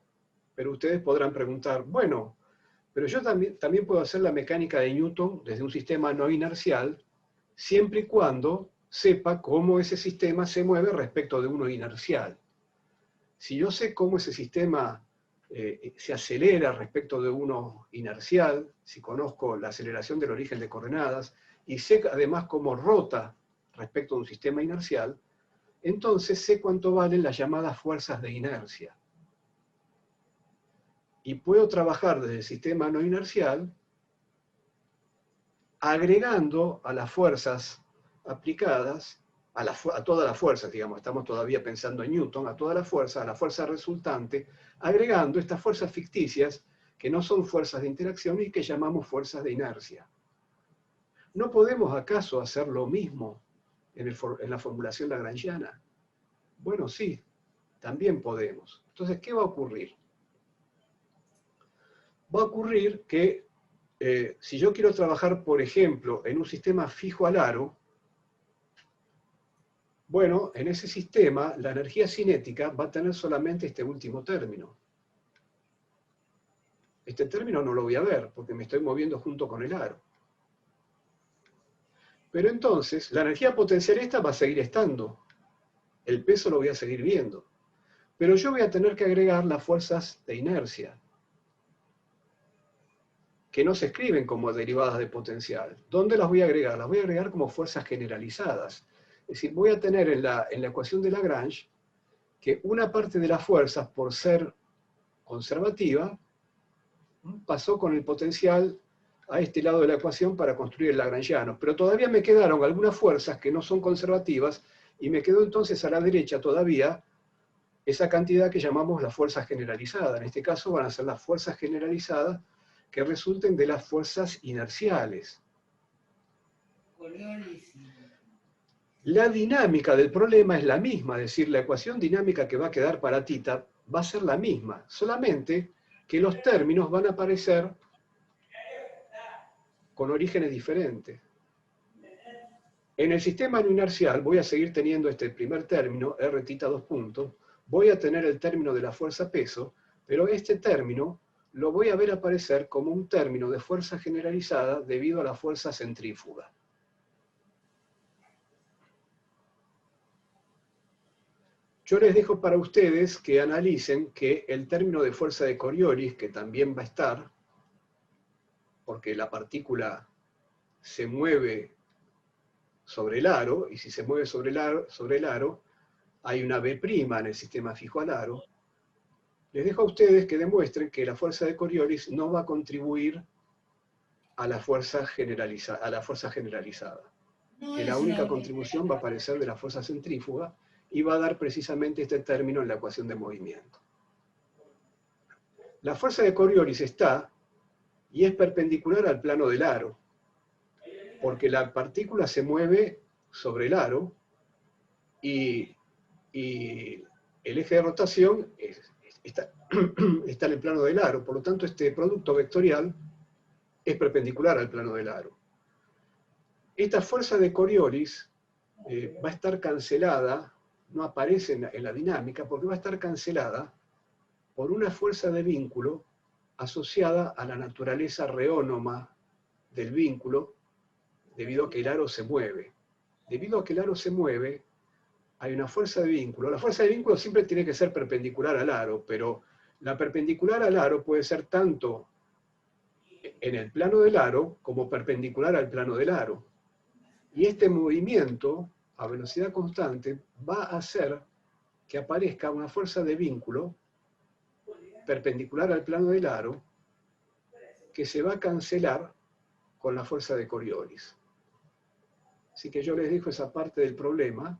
pero ustedes podrán preguntar, bueno, pero yo también puedo hacer la mecánica de Newton desde un sistema no inercial, siempre y cuando sepa cómo ese sistema se mueve respecto de uno inercial. Si yo sé cómo ese sistema se acelera respecto de uno inercial, si conozco la aceleración del origen de coordenadas, y sé además cómo rota respecto de un sistema inercial, entonces sé cuánto valen las llamadas fuerzas de inercia. Y puedo trabajar desde el sistema no inercial agregando a las fuerzas aplicadas, a todas las fuerzas, digamos, estamos todavía pensando en Newton, a todas las fuerzas, a la fuerza resultante, agregando estas fuerzas ficticias que no son fuerzas de interacción y que llamamos fuerzas de inercia. ¿No podemos acaso hacer lo mismo en la formulación lagrangiana? Bueno, sí, también podemos. Entonces, ¿qué va a ocurrir? Va a ocurrir que si yo quiero trabajar, por ejemplo, en un sistema fijo al aro, bueno, en ese sistema la energía cinética va a tener solamente este último término. Este término no lo voy a ver porque me estoy moviendo junto con el aro. Pero entonces, la energía potencial esta va a seguir estando. El peso lo voy a seguir viendo. Pero yo voy a tener que agregar las fuerzas de inercia. que no se escriben como derivadas de potencial. ¿Dónde las voy a agregar? Las voy a agregar como fuerzas generalizadas. Es decir, voy a tener en la ecuación de Lagrange que una parte de las fuerzas, por ser conservativa, pasó con el potencial a este lado de la ecuación para construir el lagrangiano. Pero todavía me quedaron algunas fuerzas que no son conservativas y me quedó entonces a la derecha todavía esa cantidad que llamamos la fuerza generalizada. En este caso van a ser las fuerzas generalizadas que resulten de las fuerzas inerciales. La dinámica del problema es la misma, es decir, la ecuación dinámica que va a quedar para tita va a ser la misma, solamente que los términos van a aparecer con orígenes diferentes. En el sistema no inercial voy a seguir teniendo este primer término, r tita 2 puntos, voy a tener el término de la fuerza peso, pero este término lo voy a ver aparecer como un término de fuerza generalizada debido a la fuerza centrífuga. Yo les dejo para ustedes que analicen que el término de fuerza de Coriolis, que también va a estar, porque la partícula se mueve sobre el aro, y si se mueve sobre el aro hay una B' en el sistema fijo al aro, les dejo a ustedes que demuestren que la fuerza de Coriolis no va a contribuir a la fuerza generalizada. Que la única contribución va a aparecer de la fuerza centrífuga y va a dar precisamente este término en la ecuación de movimiento. La fuerza de Coriolis está y es perpendicular al plano del aro, porque la partícula se mueve sobre el aro y el eje de rotación está en el plano del aro, por lo tanto este producto vectorial es perpendicular al plano del aro. Esta fuerza de Coriolis va a estar cancelada, no aparece en la dinámica, porque va a estar cancelada por una fuerza de vínculo asociada a la naturaleza reónoma del vínculo, debido a que el aro se mueve. Debido a que el aro se mueve, hay una fuerza de vínculo. La fuerza de vínculo siempre tiene que ser perpendicular al aro, pero la perpendicular al aro puede ser tanto en el plano del aro como perpendicular al plano del aro. Y este movimiento a velocidad constante va a hacer que aparezca una fuerza de vínculo perpendicular al plano del aro que se va a cancelar con la fuerza de Coriolis. Así que yo les dejo esa parte del problema,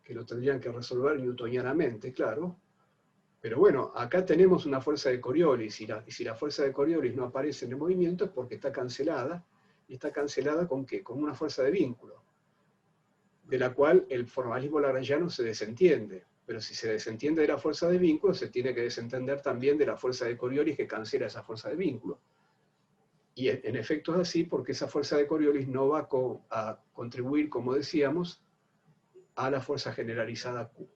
que lo tendrían que resolver newtonianamente, claro. Pero bueno, acá tenemos una fuerza de Coriolis, y si la fuerza de Coriolis no aparece en el movimiento es porque está cancelada. ¿Y está cancelada con qué? Con una fuerza de vínculo, de la cual el formalismo lagrangiano se desentiende. Pero si se desentiende de la fuerza de vínculo, se tiene que desentender también de la fuerza de Coriolis que cancela esa fuerza de vínculo. Y en efecto es así porque esa fuerza de Coriolis no va a contribuir, como decíamos, a la fuerza generalizada Q.